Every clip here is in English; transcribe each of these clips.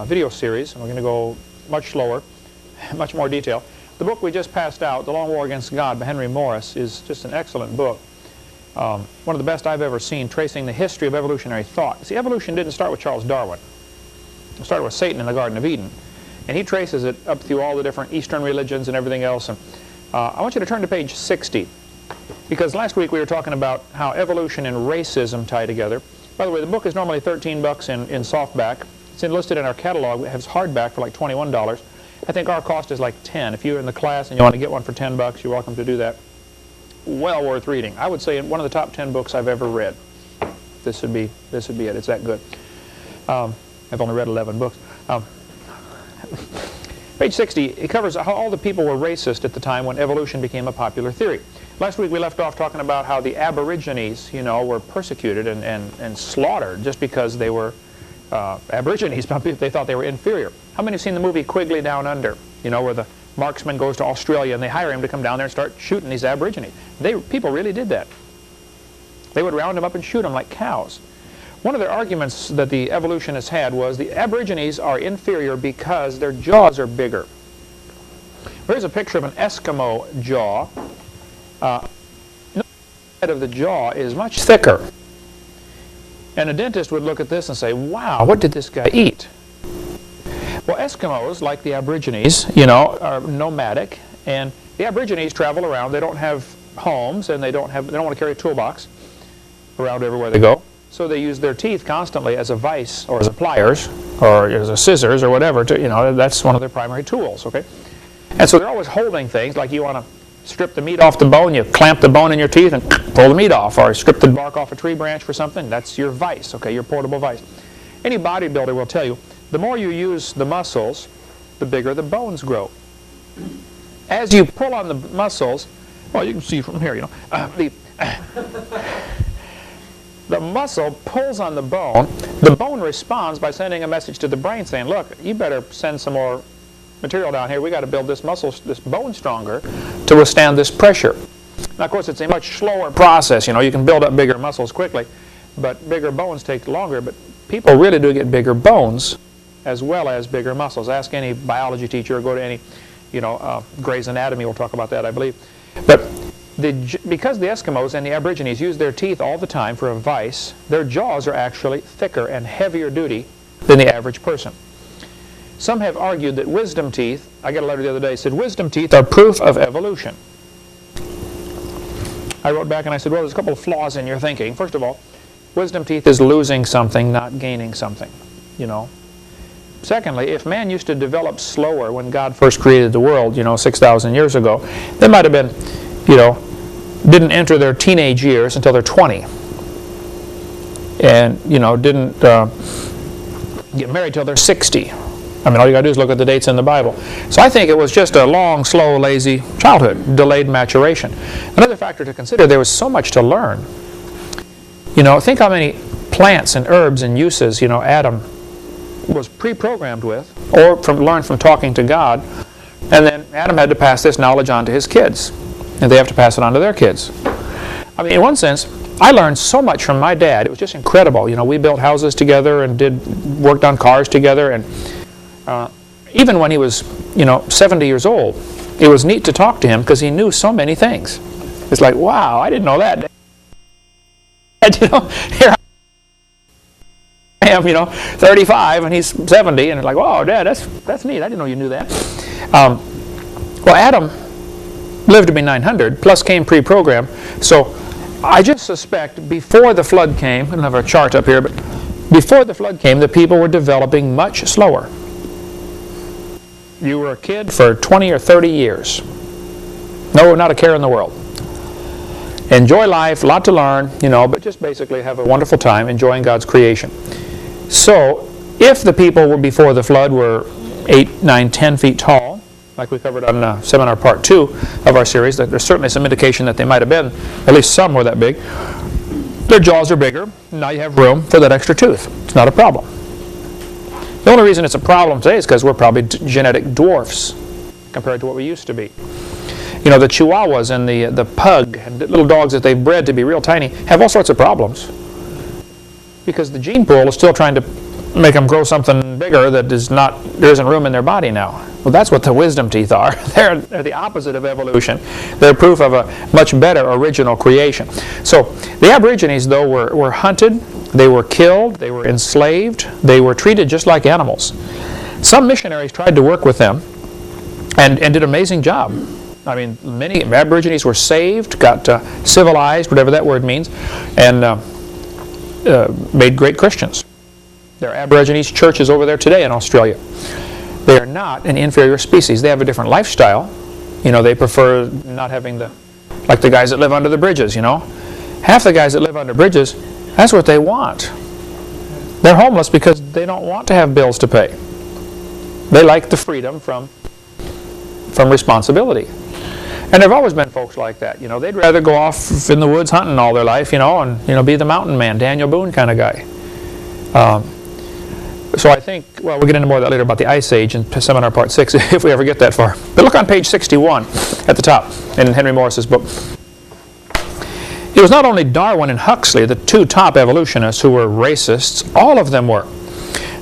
video series, and we're going to go much slower, much more detail. The book we just passed out, The Long War Against God by Henry Morris, is just an excellent book. One of the best I've ever seen, tracing the history of evolutionary thought. See, evolution didn't start with Charles Darwin. It started with Satan in the Garden of Eden. And he traces it up through all the different Eastern religions and everything else. And I want you to turn to page 60. Because last week we were talking about how evolution and racism tie together. By the way, the book is normally $13 in softback. It's listed in our catalog. It has hardback for like $21. I think our cost is like 10. If you're in the class and you want to get one for $10, you're welcome to do that. Well worth reading. I would say one of the top 10 books I've ever read. This would be it. It's that good. I've only read 11 books. Page 60, it covers how all the people were racist at the time when evolution became a popular theory. Last week we left off talking about how the Aborigines, were persecuted and slaughtered just because they were Aborigines. They thought they were inferior. How many have seen the movie Quigley Down Under? Where the marksman goes to Australia and they hire him to come down there and start shooting these Aborigines. People really did that. They would round them up and shoot them like cows. One of the arguments that the evolutionists had was the Aborigines are inferior because their jaws are bigger. Here's a picture of an Eskimo jaw. The side of the jaw is much thicker. And a dentist would look at this and say, wow, what did this guy eat? Well, Eskimos, like the Aborigines, are nomadic, and the Aborigines travel around. They don't have homes, and they don't want to carry a toolbox around everywhere they go. So they use their teeth constantly as a vise, or as a pliers, or as a scissors, or whatever. That's one of their primary tools. Okay, and so they're always holding things. Like you want to strip the meat off the bone, you clamp the bone in your teeth and pull the meat off, or strip the bark off a tree branch for something. That's your vise. Okay, your portable vise. Any bodybuilder will tell you, the more you use the muscles, the bigger the bones grow. As you pull on the muscles, well, you can see from here, the muscle pulls on the bone responds by sending a message to the brain saying, look, you better send some more material down here. We got to build this bone stronger to withstand this pressure. Now, of course, it's a much slower process. You can build up bigger muscles quickly, but bigger bones take longer. But people really do get bigger bones as well as bigger muscles. Ask any biology teacher or go to any, Gray's Anatomy. We'll talk about that, I believe. But because the Eskimos and the Aborigines use their teeth all the time for a vise, their jaws are actually thicker and heavier duty than the average person. Some have argued that wisdom teeth, I got a letter the other day, said wisdom teeth are proof of evolution. I wrote back and I said, well, there's a couple of flaws in your thinking. First of all, wisdom teeth is losing something, not gaining something, Secondly, if man used to develop slower when God first created the world, 6,000 years ago, they might have been, didn't enter their teenage years until they're 20. And, didn't get married till they're 60. All you got to do is look at the dates in the Bible. So I think it was just a long, slow, lazy childhood, delayed maturation. Another factor to consider, there was so much to learn. Think how many plants and herbs and uses, Adam was pre-programmed with, or learned from talking to God, and then Adam had to pass this knowledge on to his kids, and they have to pass it on to their kids. In one sense, I learned so much from my dad. It was just incredible. We built houses together and worked on cars together, and even when he was, 70 years old, it was neat to talk to him because he knew so many things. It's like, wow, I didn't know that. Here I am, 35, and he's 70, and it's like, wow, Dad, that's neat. I didn't know you knew that. Well, Adam lived to be 900, plus came pre-programmed. So I just suspect before the flood came, I don't have a chart up here, but before the flood came, the people were developing much slower. You were a kid for 20 or 30 years. No, not a care in the world. Enjoy life, a lot to learn, but just basically have a wonderful time enjoying God's creation. So, if the people were before the flood were 8, 9, 10 feet tall, like we covered on seminar part 2 of our series, there's certainly some indication that they might have been, at least some were that big. Their jaws are bigger. Now you have room for that extra tooth. It's not a problem. The only reason it's a problem today is because we're probably genetic dwarfs compared to what we used to be. The Chihuahuas and the pug and the little dogs that they've bred to be real tiny have all sorts of problems because the gene pool is still trying to make them grow something bigger that there isn't room in their body now. Well, that's what the wisdom teeth are. They're the opposite of evolution. They're proof of a much better original creation. So the Aborigines, though, were hunted, they were killed, they were enslaved, they were treated just like animals. Some missionaries tried to work with them and did an amazing job. I mean, many Aborigines were saved, got civilized, whatever that word means, and made great Christians. There are Aborigines churches over there today in Australia. They are not an inferior species. They have a different lifestyle. You know, they prefer not having like the guys that live under the bridges, you know. Half the guys that live under bridges, that's what they want. They're homeless because they don't want to have bills to pay. They like the freedom from responsibility. And there have always been folks like that. You know, they'd rather go off in the woods hunting all their life, you know, and, you know, be the mountain man, Daniel Boone kind of guy. So I think, well, we'll get into more of that later about the Ice Age in Seminar Part 6 if we ever get that far. But look on page 61 at the top in Henry Morris's book. It was not only Darwin and Huxley, the two top evolutionists, who were racists. All of them were.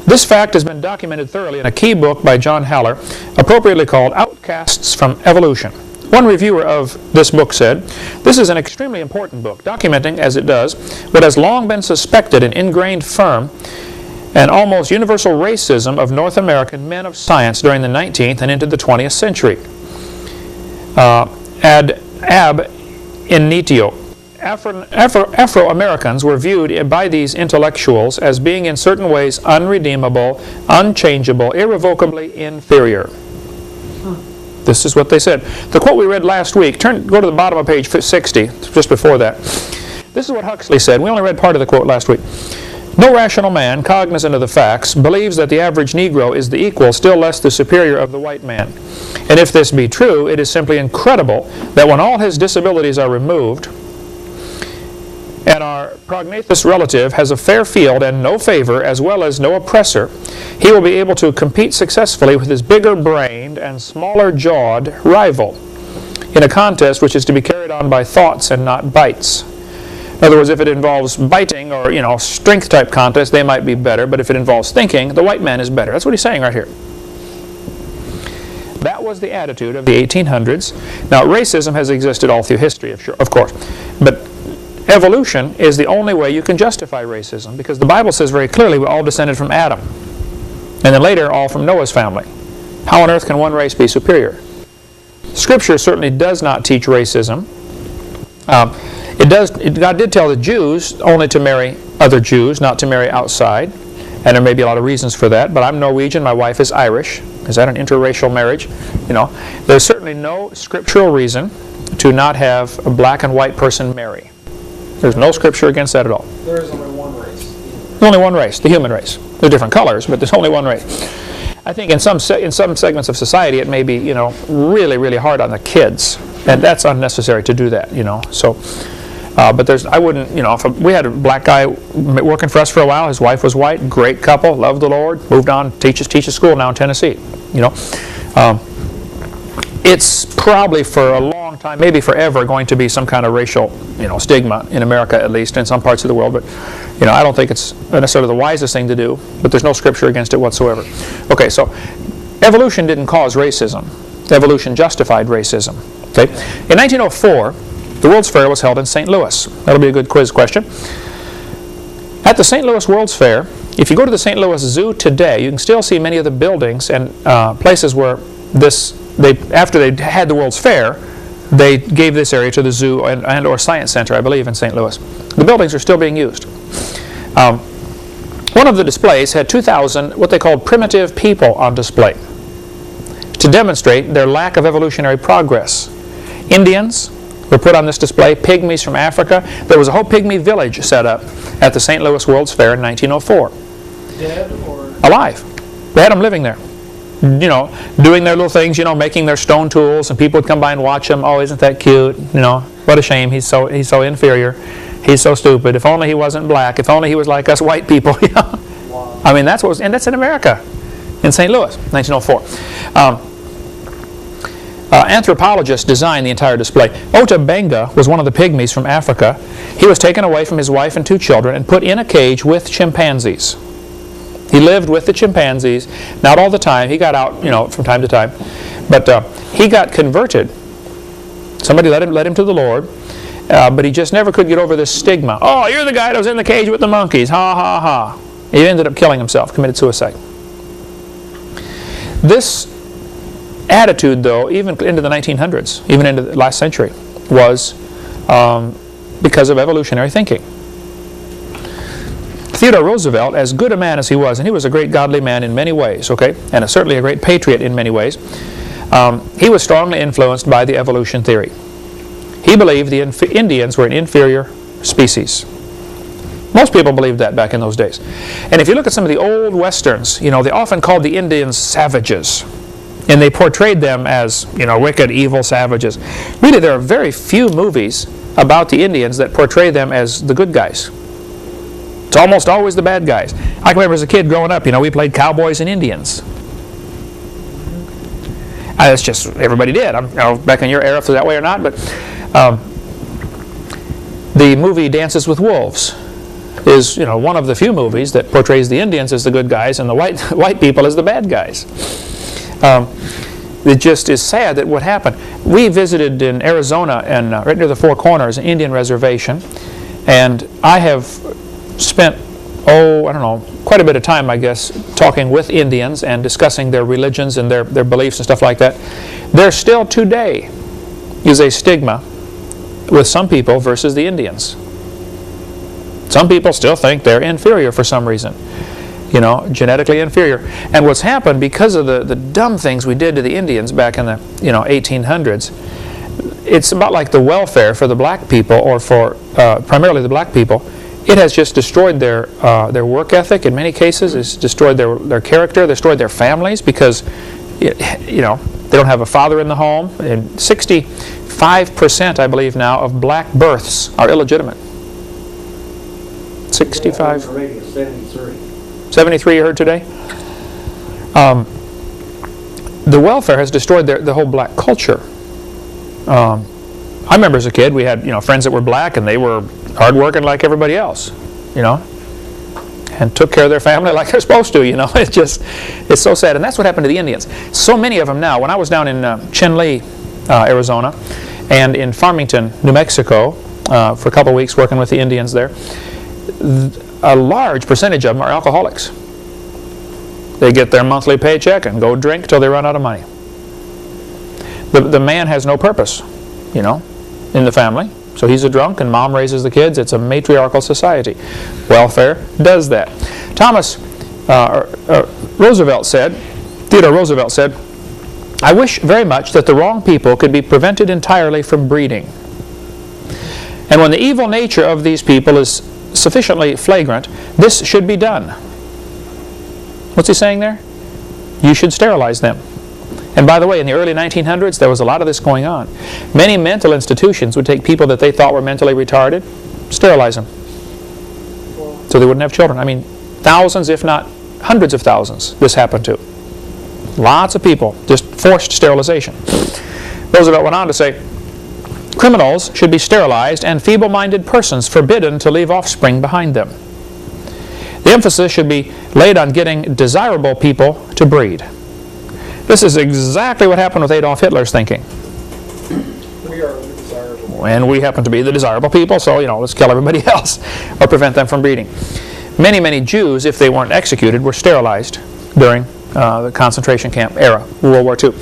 This fact has been documented thoroughly in a key book by John Haller, appropriately called Outcasts from Evolution. One reviewer of this book said, "This is an extremely important book, documenting, as it does, what has long been suspected and ingrained firm and almost universal racism of North American men of science during the 19th and into the 20th century. Ad ab initio. Afro-Americans were viewed by these intellectuals as being in certain ways unredeemable, unchangeable, irrevocably inferior." This is what they said. The quote we read last week, go to the bottom of page 60, just before that. This is what Huxley said. We only read part of the quote last week. "No rational man, cognizant of the facts, believes that the average Negro is the equal, still less the superior of the white man. And if this be true, it is simply incredible that when all his disabilities are removed, and our prognathous relative has a fair field and no favor as well as no oppressor, he will be able to compete successfully with his bigger-brained and smaller-jawed rival in a contest which is to be carried on by thoughts and not bites." In other words, if it involves biting or, you know, strength-type contest, they might be better, but if it involves thinking, the white man is better. That's what he's saying right here. That was the attitude of the 1800s. Now, racism has existed all through history, of course, but evolution is the only way you can justify racism, because the Bible says very clearly we all descended from Adam, and then later all from Noah's family. How on earth can one race be superior? Scripture certainly does not teach racism. God did tell the Jews only to marry other Jews, not to marry outside, and there may be a lot of reasons for that, but I'm Norwegian, my wife is Irish. Is that an interracial marriage? You know, there's certainly no scriptural reason to not have a black and white person marry. There's no scripture against that at all. There is only one race. There's only one race, the human race. There's different colors, but there's only one race. I think in some segments of society it may be, you know, really, really hard on the kids, and that's unnecessary to do that, you know. So, but I wouldn't, you know, if we had a black guy working for us for a while, his wife was white, great couple, loved the Lord, moved on, teaches school now in Tennessee, you know. It's probably for a long time, maybe forever, going to be some kind of racial, you know, stigma in America, at least in some parts of the world. But, you know, I don't think it's necessarily the wisest thing to do. But there's no scripture against it whatsoever. Okay, so evolution didn't cause racism. Evolution justified racism. Okay, in 1904, the World's Fair was held in St. Louis. That'll be a good quiz question. At the St. Louis World's Fair, if you go to the St. Louis Zoo today, you can still see many of the buildings and places where after they had the World's Fair, they gave this area to the zoo and or science center, I believe, in St. Louis. The buildings are still being used. One of the displays had 2,000 what they called primitive people on display to demonstrate their lack of evolutionary progress. Indians were put on this display, pygmies from Africa. There was a whole pygmy village set up at the St. Louis World's Fair in 1904. Dead or? Alive. They had them living there. You know, doing their little things, you know, making their stone tools, and people would come by and watch them. Oh, isn't that cute? You know, what a shame. He's so inferior. He's so stupid. If only he wasn't black. If only he was like us white people. You know? Wow. I mean, that's what was, and that's in America, in St. Louis, 1904. Anthropologists designed the entire display. Ota Benga was one of the pygmies from Africa. He was taken away from his wife and 2 children and put in a cage with chimpanzees. He lived with the chimpanzees, not all the time. He got out, from time to time. But he got converted. Somebody led him to the Lord, but he just never could get over this stigma. Oh, you're the guy that was in the cage with the monkeys. Ha, ha, ha. He ended up killing himself, committed suicide. This attitude, though, even into the 1900s, even into the last century, was because of evolutionary thinking. Theodore Roosevelt, as good a man as he was, and he was a great godly man in many ways, okay, and certainly a great patriot in many ways, he was strongly influenced by the evolution theory. He believed the Indians were an inferior species. Most people believed that back in those days. And if you look at some of the old westerns, they often called the Indians savages. And they portrayed them as, wicked, evil savages. Really, there are very few movies about the Indians that portray them as the good guys. It's almost always the bad guys. I can remember as a kid growing up, we played cowboys and Indians. That's just, everybody did. I don't know back in your era if it was that way or not, but the movie Dances with Wolves is, one of the few movies that portrays the Indians as the good guys and the white people as the bad guys. It just is sad that what happened. We visited in Arizona and right near the Four Corners, an Indian reservation, and I have spent, quite a bit of time, I guess, talking with Indians and discussing their religions and their beliefs and stuff like that. There still today is a stigma with some people versus the Indians. Some people still think they're inferior for some reason. Genetically inferior. And what's happened because of the dumb things we did to the Indians back in the 1800s, it's about like the welfare for the black people, or for primarily the black people. It has just destroyed their work ethic in many cases. It's destroyed their character, destroyed their families, because they don't have a father in the home. And 65%, I believe now, of black births are illegitimate. 65. 73 you heard today? The welfare has destroyed the whole black culture. I remember as a kid we had friends that were black, and they were hardworking like everybody else, and took care of their family like they're supposed to. It's so sad. And that's what happened to the Indians. So many of them now. When I was down in Chinle, Arizona, and in Farmington, New Mexico, for a couple of weeks working with the Indians there, a large percentage of them are alcoholics. They get their monthly paycheck and go drink till they run out of money. The man has no purpose, in the family. So he's a drunk, and mom raises the kids. It's a matriarchal society. Welfare does that. Theodore Roosevelt said, "I wish very much that the wrong people could be prevented entirely from breeding. And when the evil nature of these people is sufficiently flagrant, this should be done." What's he saying there? You should sterilize them. And by the way, in the early 1900s, there was a lot of this going on. Many mental institutions would take people that they thought were mentally retarded, sterilize them, so they wouldn't have children. I mean, thousands, if not hundreds of thousands, this happened to. Lots of people, just forced sterilization. Roosevelt went on to say, "Criminals should be sterilized and feeble-minded persons forbidden to leave offspring behind them. The emphasis should be laid on getting desirable people to breed." This is exactly what happened with Adolf Hitler's thinking. We are desirable. And we happen to be the desirable people, so, let's kill everybody else or prevent them from breeding. Many, many Jews, if they weren't executed, were sterilized during the concentration camp era, World War II.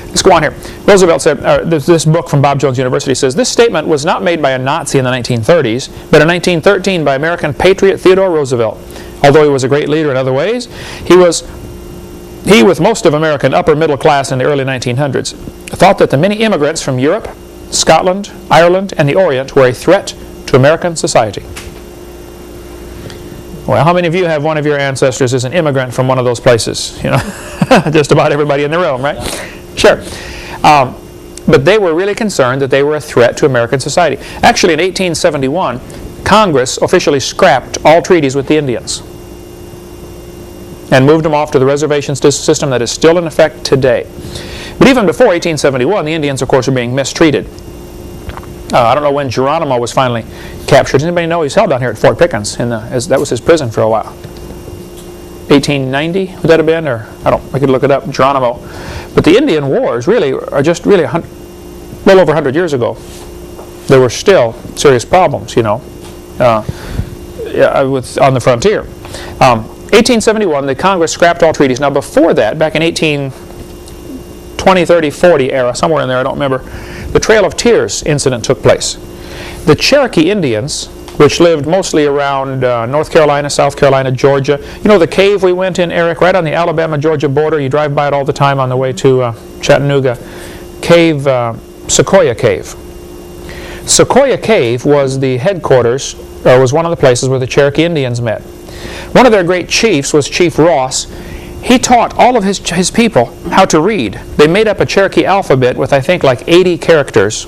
Let's go on here. Roosevelt said, this book from Bob Jones University says, "This statement was not made by a Nazi in the 1930s, but in 1913 by American patriot Theodore Roosevelt. Although he was a great leader in other ways, he, with most of American upper middle class in the early 1900s, thought that the many immigrants from Europe, Scotland, Ireland, and the Orient were a threat to American society." Well, how many of you have one of your ancestors as an immigrant from one of those places? Just about everybody in the room, right? Sure. But they were really concerned that they were a threat to American society. Actually, in 1871, Congress officially scrapped all treaties with the Indians and moved them off to the reservation system that is still in effect today. But even before 1871, the Indians, of course, were being mistreated. I don't know when Geronimo was finally captured. Does anybody know? He's held down here at Fort Pickens. That was his prison for a while. 1890, would that have been? Or, I could look it up, Geronimo. But the Indian Wars really are just really well over 100 years ago. There were still serious problems, on the frontier. 1871, the Congress scrapped all treaties. Now before that, back in 1820, 30, 40 era, somewhere in there, I don't remember, the Trail of Tears incident took place. The Cherokee Indians, which lived mostly around North Carolina, South Carolina, Georgia. You know the cave we went in, Eric, right on the Alabama-Georgia border? You drive by it all the time on the way to Chattanooga. Cave, Sequoia Cave. Sequoia Cave was the headquarters, or was one of the places where the Cherokee Indians met. One of their great chiefs was Chief Ross. He taught all of his people how to read. They made up a Cherokee alphabet with, I think, like 80 characters.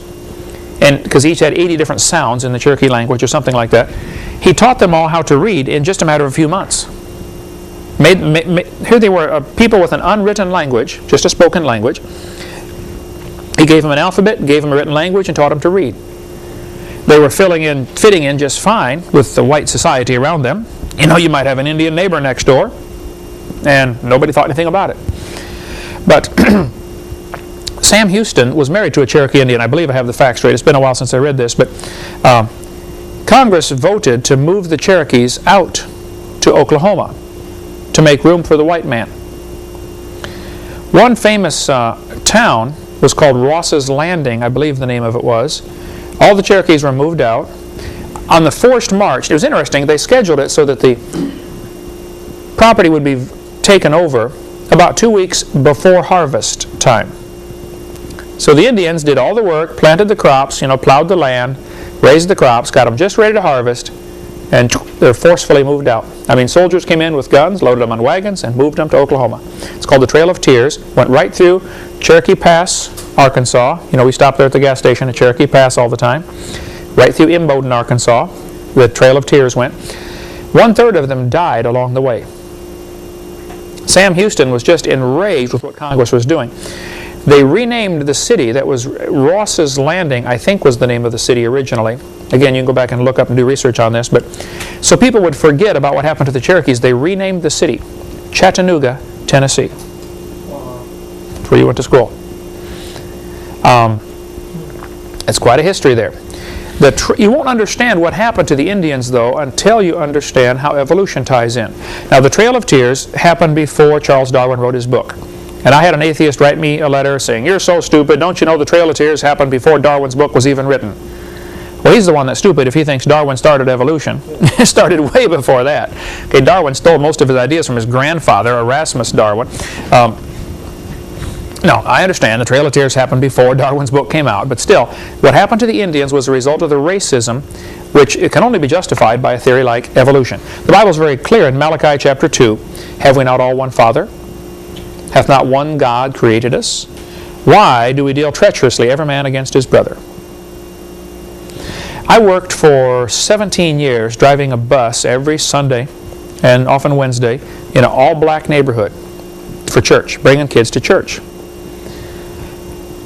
And because each had 80 different sounds in the Cherokee language or something like that. He taught them all how to read in just a matter of a few months. Here they were, people with an unwritten language, just a spoken language. He gave them an alphabet, gave them a written language, and taught them to read. They were fitting in just fine with the white society around them. You might have an Indian neighbor next door, and nobody thought anything about it. But Sam Houston was married to a Cherokee Indian. I believe I have the facts straight. It's been a while since I read this. But Congress voted to move the Cherokees out to Oklahoma to make room for the white man. One famous town was called Ross's Landing, I believe the name of it was. All the Cherokees were moved out. On the forced march, it was interesting, they scheduled it so that the property would be taken over about 2 weeks before harvest time. So the Indians did all the work, planted the crops, plowed the land, raised the crops, got them just ready to harvest, and they're forcefully moved out. I mean, soldiers came in with guns, loaded them on wagons, and moved them to Oklahoma. It's called the Trail of Tears. Went right through Cherokee Pass, Arkansas. We stopped there at the gas station at Cherokee Pass all the time. Right through Imboden, Arkansas. The Trail of Tears went. 1/3 of them died along the way. Sam Houston was just enraged with what Congress was doing. They renamed the city. That was Ross's Landing, I think was the name of the city originally. Again, you can go back and look up and do research on this. But so people would forget about what happened to the Cherokees. They renamed the city Chattanooga, Tennessee. That's where you went to school. It's quite a history there. You won't understand what happened to the Indians, though, until you understand how evolution ties in. Now, the Trail of Tears happened before Charles Darwin wrote his book. And I had an atheist write me a letter saying, "You're so stupid, don't you know the Trail of Tears happened before Darwin's book was even written?" Well, he's the one that's stupid if he thinks Darwin started evolution. It started way before that. Okay, Darwin stole most of his ideas from his grandfather, Erasmus Darwin. No, I understand the Trail of Tears happened before Darwin's book came out, but still, what happened to the Indians was a result of the racism, which it can only be justified by a theory like evolution. The Bible is very clear in Malachi chapter 2, "Have we not all one Father? Hath not one God created us? Why do we deal treacherously every man against his brother?" I worked for 17 years driving a bus every Sunday and often Wednesday in an all-black neighborhood for church, bringing kids to church.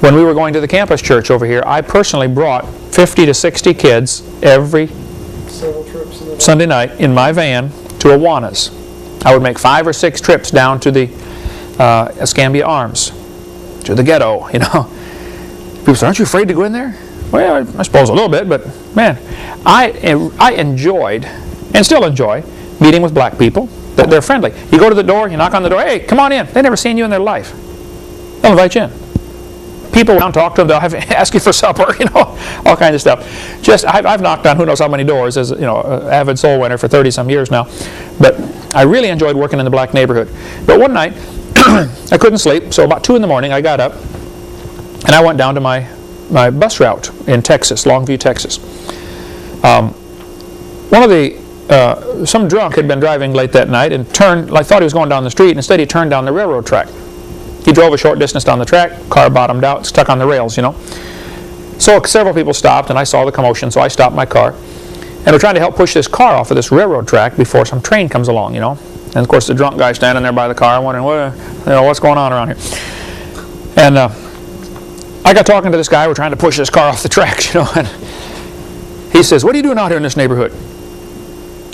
When we were going to the campus church over here, I personally brought 50 to 60 kids every Sunday night in my van to Awana's. I would make 5 or 6 trips down to the Escambia Arms, to the ghetto, People say, "Aren't you afraid to go in there?" Well, I suppose a little bit, but man, I enjoyed, and still enjoy, meeting with black people. They're friendly. You go to the door, you knock on the door, "Hey, come on in." They've never seen you in their life. They'll invite you in. People don't talk to them, they'll ask you for supper, all kinds of stuff. I've knocked on who knows how many doors as an avid soul winner for 30-some years now. But I really enjoyed working in the black neighborhood. But one night, I couldn't sleep, so about 2 in the morning I got up and I went down to my bus route in Texas, Longview, Texas. Some drunk had been driving late that night and thought he was going down the street, and instead he turned down the railroad track. He drove a short distance down the track, car bottomed out, stuck on the rails, So several people stopped, and I saw the commotion, so I stopped my car. And we're trying to help push this car off of this railroad track before some train comes along, And of course the drunk guy standing there by the car wondering, what's going on around here? And I got talking to this guy, we're trying to push this car off the tracks, and he says, "What are you doing out here in this neighborhood?"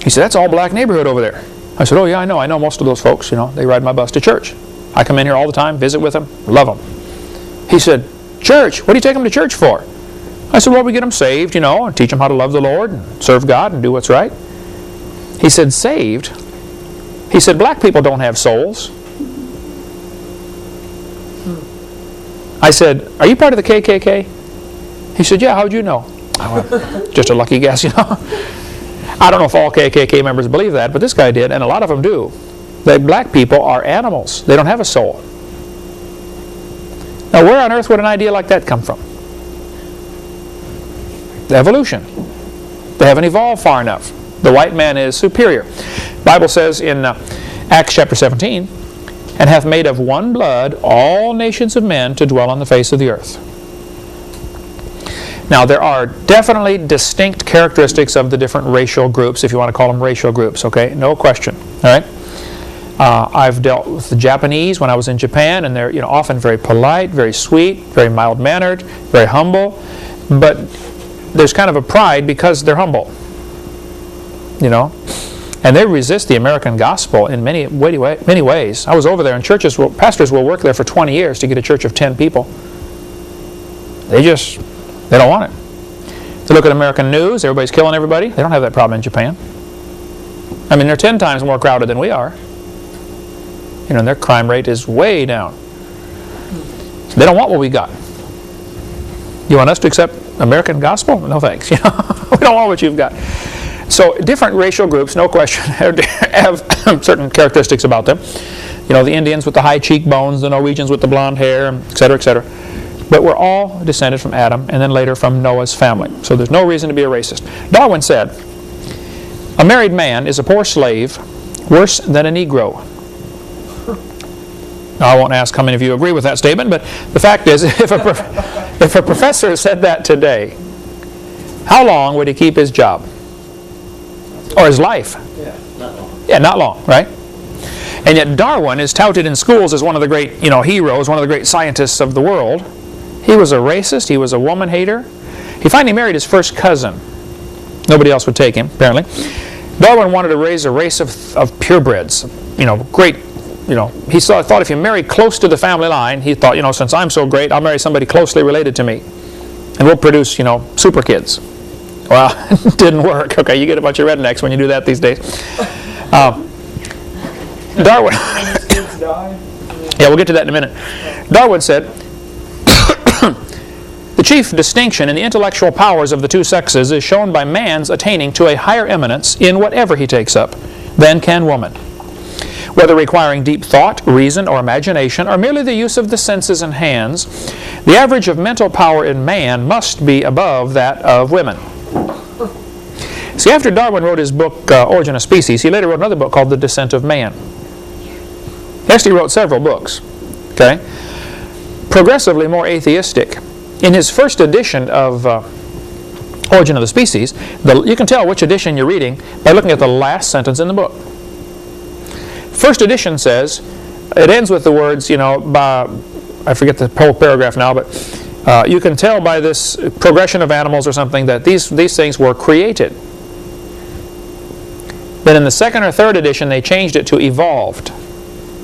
He said, "That's all black neighborhood over there." I said, oh yeah, I know most of those folks, they ride my bus to church. I come in here all the time, visit with them, love them. He said, church? What do you take them to church for? I said, well, we get them saved, and teach them how to love the Lord and serve God and do what's right. He said, saved? He said, black people don't have souls. I said, are you part of the KKK? He said, yeah, how'd you know? Just a lucky guess, I don't know if all KKK members believe that, but this guy did, and a lot of them do. That black people are animals. They don't have a soul. Now, where on earth would an idea like that come from? Evolution. They haven't evolved far enough. The white man is superior. The Bible says in Acts chapter 17, and hath made of one blood all nations of men to dwell on the face of the earth. Now, there are definitely distinct characteristics of the different racial groups, if you want to call them racial groups, okay? No question, all right? I've dealt with the Japanese when I was in Japan, and they're often very polite, very sweet, very mild-mannered, very humble, but there's kind of a pride because they're humble, and they resist the American gospel in many ways. I was over there, and pastors will work there for 20 years to get a church of 10 people. They don't want it. To look at American news, everybody's killing everybody. They don't have that problem in Japan. I mean, they're 10 times more crowded than we are. And their crime rate is way down. So they don't want what we got. You want us to accept American gospel? No thanks. We don't want what you've got. So different racial groups, no question, have certain characteristics about them. The Indians with the high cheekbones, the Norwegians with the blonde hair, etc., etc. But we're all descended from Adam and then later from Noah's family. So there's no reason to be a racist. Darwin said, a married man is a poor slave, worse than a Negro. Now, I won't ask how many of you agree with that statement, but the fact is, if a professor said that today, how long would he keep his job? Or his life? Yeah, not long. Yeah, not long, right? And yet Darwin is touted in schools as one of the great, heroes, one of the great scientists of the world. He was a racist. He was a woman hater. He finally married his first cousin. Nobody else would take him, apparently. Darwin wanted to raise a race of purebreds. Great. He thought if you marry close to the family line, he thought, since I'm so great, I'll marry somebody closely related to me, and we'll produce, super kids. Well, it didn't work. Okay, you get a bunch of rednecks when you do that these days. Darwin. Kids die? Yeah, we'll get to that in a minute. Darwin said, the chief distinction in the intellectual powers of the two sexes is shown by man's attaining to a higher eminence in whatever he takes up than can woman. Whether requiring deep thought, reason, or imagination, or merely the use of the senses and hands, the average of mental power in man must be above that of women. See, after Darwin wrote his book, Origin of Species, he later wrote another book called The Descent of Man. He actually wrote several books, okay? Progressively more atheistic. In his first edition of Origin of the Species, you can tell which edition you're reading by looking at the last sentence in the book. First edition says, it ends with the words, I forget the whole paragraph now, but you can tell by this progression of animals or something that these things were created. Then in the second or third edition, they changed it to evolved.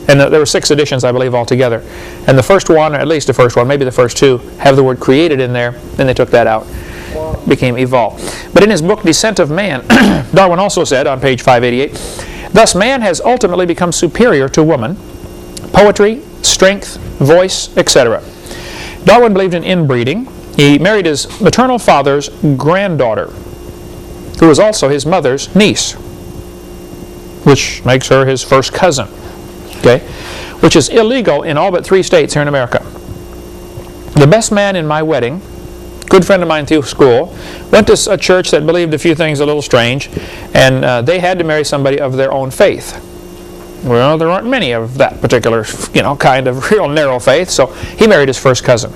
And there were 6 editions, I believe, altogether. And the first one, or at least the first one, maybe the first 2, have the word created in there. Then they took that out. Wow. Became evolved. But in his book, Descent of Man, Darwin also said on page 588, thus man has ultimately become superior to woman. Poetry, strength, voice, etc. Darwin believed in inbreeding. He married his maternal father's granddaughter, who was also his mother's niece, which makes her his first cousin. Okay, which is illegal in all but 3 states here in America. The best man in my wedding, good friend of mine through school, went to a church that believed a few things a little strange, and they had to marry somebody of their own faith. Well, there aren't many of that particular, kind of real narrow faith, so he married his first cousin.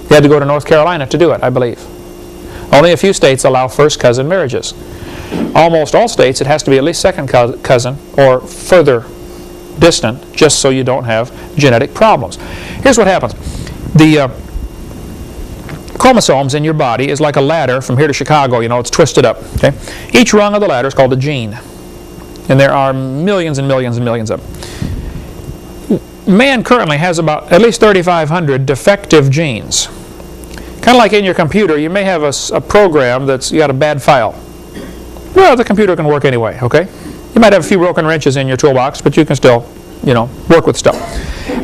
He had to go to North Carolina to do it, I believe. Only a few states allow first cousin marriages. Almost all states, it has to be at least second cousin or further distant, just so you don't have genetic problems. Here's what happens. The chromosomes in your body is like a ladder from here to Chicago. It's twisted up. Okay? Each rung of the ladder is called a gene. And there are millions and millions and millions of them. Man currently has about at least 3,500 defective genes. Kind of like in your computer, you may have a program that's got a bad file. Well, the computer can work anyway, okay? You might have a few broken wrenches in your toolbox, but you can still, you know, work with stuff.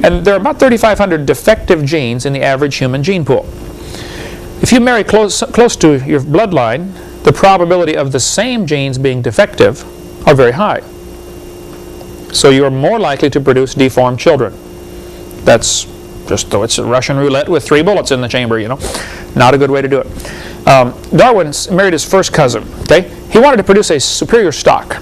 And there are about 3,500 defective genes in the average human gene pool. If you marry close to your bloodline, the probability of the same genes being defective are very high. So you are more likely to produce deformed children. That's just though it's a Russian roulette with 3 bullets in the chamber, you know. Not a good way to do it. Darwin married his first cousin. Okay, he wanted to produce a superior stock.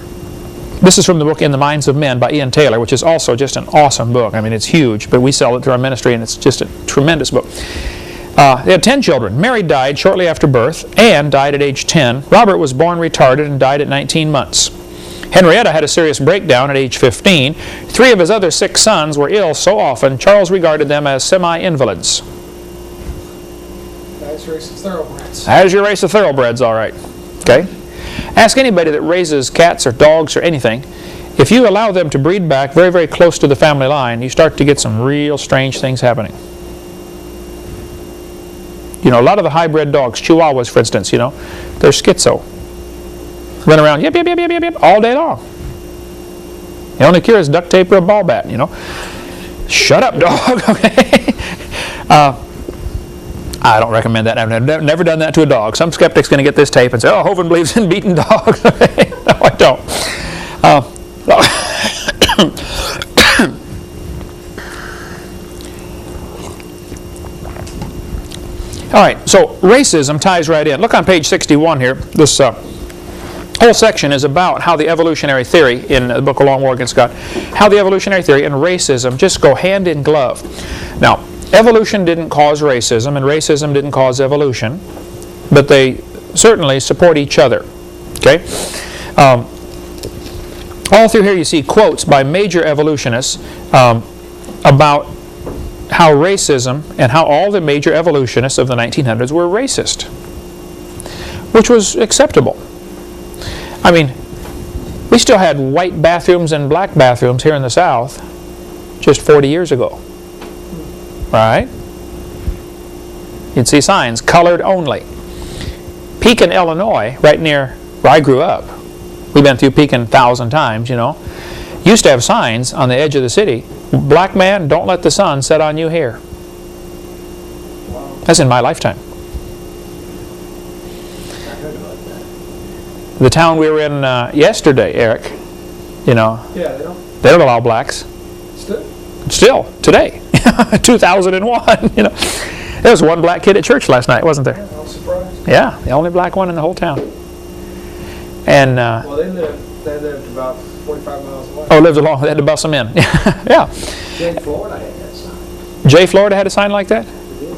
This is from the book In the Minds of Men by Ian Taylor, which is also just an awesome book. I mean, it's huge, but we sell it through our ministry, and it's just a tremendous book. They had 10 children. Mary died shortly after birth. Anne died at age 10. Robert was born retarded and died at 19 months. Henrietta had a serious breakdown at age 15. 3 of his other 6 sons were ill so often, Charles regarded them as semi-invalids. That's your race of thoroughbreds. That's your race of thoroughbreds, all right. Okay? Ask anybody that raises cats or dogs or anything. If you allow them to breed back very, very close to the family line, you start to get some real strange things happening. You know, a lot of the hybrid dogs, Chihuahuas for instance, you know, they're schizo. Run around, yip, yip, yip, yip, yip, yip, all day long. The only cure is duct tape or a ball bat, you know. Shut up, dog, okay? I don't recommend that. I've never done that to a dog. Some skeptic's going to get this tape and say, oh, Hovind believes in beating dogs. No, I don't. All right, so racism ties right in. Look on page 61 here. This whole section is about how the evolutionary theory in the book A Long War Against God, how the evolutionary theory and racism just go hand in glove. Now, evolution didn't cause racism, and racism didn't cause evolution, but they certainly support each other. Okay? All through here you see quotes by major evolutionists about how racism and how all the major evolutionists of the 1900s were racist, which was acceptable. I mean, we still had white bathrooms and black bathrooms here in the South just 40 years ago. Right? You'd see signs, colored only. Pekin, Illinois, right near where I grew up. We've been through Pekin 1,000 times, you know. Used to have signs on the edge of the city. Black man, don't let the sun set on you here. That's in my lifetime. I heard about that. The town we were in yesterday, Eric, you know, Yeah, they don't allow blacks. Still, today, 2001, you know. There was one black kid at church last night, wasn't there? I'm surprised. Yeah, the only black one in the whole town. And Well, they lived about 45 miles away. oh, lived along. They had to bus them in. Yeah. Jay, Florida had that sign. Jay, Florida had a sign like that? They did.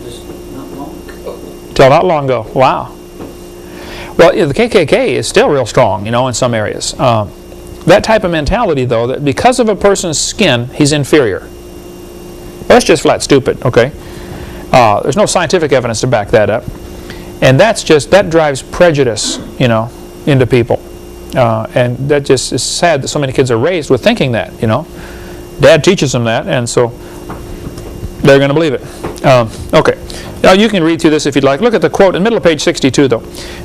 Just not long ago. Till not long ago. Wow. Well, yeah, the KKK is still real strong, you know, in some areas. That type of mentality, though, that because of a person's skin, he's inferior. Well, that's just flat stupid, okay? There's no scientific evidence to back that up. And that drives prejudice, you know, into people. And that just is sad that so many kids are raised with thinking that, you know. Dad teaches them that, and so they're going to believe it. Okay. Now, you can read through this if you'd like. Look at the quote in the middle of page 62, though.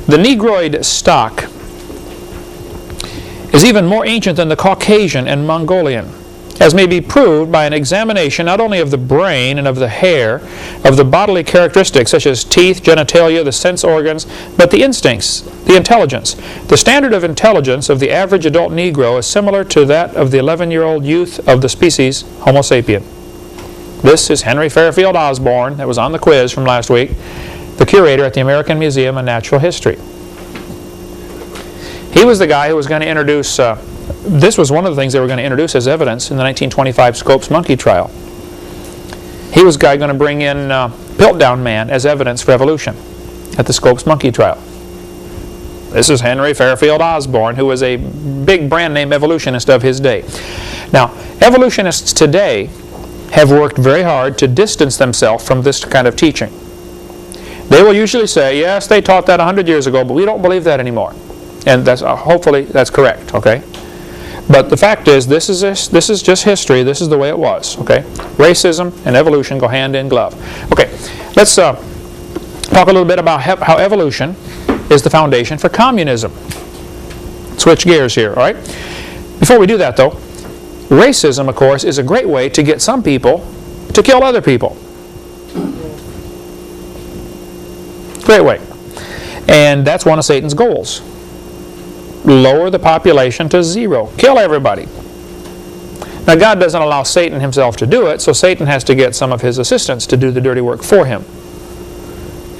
The Negroid stock is even more ancient than the Caucasian and Mongolian, as may be proved by an examination not only of the brain and of the hair, of the bodily characteristics such as teeth, genitalia, the sense organs, but the instincts, the intelligence. The standard of intelligence of the average adult Negro is similar to that of the 11-year-old youth of the species Homo sapien. This is Henry Fairfield Osborn, that was on the quiz from last week, the curator at the American Museum of Natural History. He was the guy who was going to introduce, this was one of the things they were going to introduce as evidence in the 1925 Scopes monkey trial. He was the guy going to bring in Piltdown Man as evidence for evolution at the Scopes monkey trial. This is Henry Fairfield Osborn, who was a big brand name evolutionist of his day. Now, evolutionists today have worked very hard to distance themselves from this kind of teaching. They will usually say, yes, they taught that 100 years ago, but we don't believe that anymore. And that's, hopefully that's correct, okay? But the fact is, this is just history. This is the way it was. Okay, racism and evolution go hand in glove. Okay, let's talk a little bit about how evolution is the foundation for communism. Switch gears here. All right. Before we do that, though, racism, of course, is a great way to get some people to kill other people. Great way. And that's one of Satan's goals. Lower the population to 0. Kill everybody. Now, God doesn't allow Satan himself to do it, so Satan has to get some of his assistants to do the dirty work for him.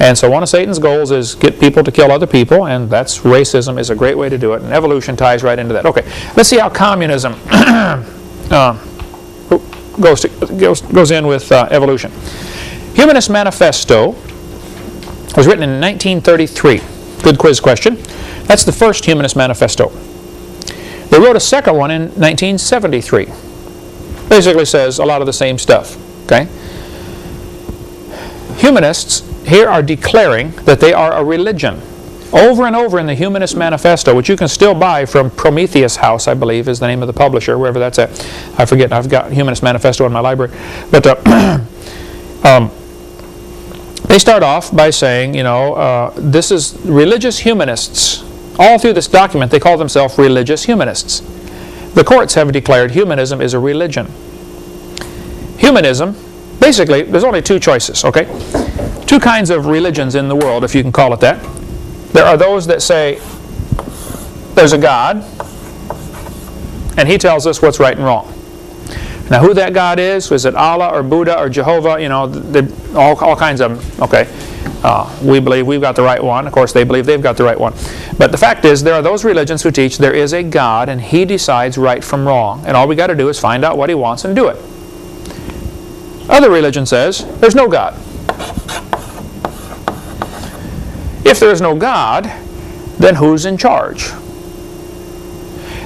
And so one of Satan's goals is get people to kill other people, and that's racism is a great way to do it, and evolution ties right into that. Okay, let's see how communism goes in with evolution. Humanist Manifesto was written in 1933. Good quiz question. That's the first Humanist Manifesto. They wrote a second one in 1973. Basically says a lot of the same stuff. Okay? Humanists here are declaring that they are a religion. Over and over in the Humanist Manifesto, which you can still buy from Prometheus House, I believe is the name of the publisher, wherever that's at. I forget, I've got Humanist Manifesto in my library. But they start off by saying, you know, this is religious humanists. All through this document, they call themselves religious humanists. The courts have declared humanism is a religion. Humanism, basically, there's only two choices, okay? Two kinds of religions in the world, if you can call it that. There are those that say there's a God, and He tells us what's right and wrong. Now, who that God is it Allah or Buddha or Jehovah? You know, all kinds of them. Okay, we believe we've got the right one. Of course, they believe they've got the right one. But the fact is, there are those religions who teach there is a God, and He decides right from wrong, and all we got to do is find out what He wants and do it. Other religion says there's no God. If there is no God, then who's in charge?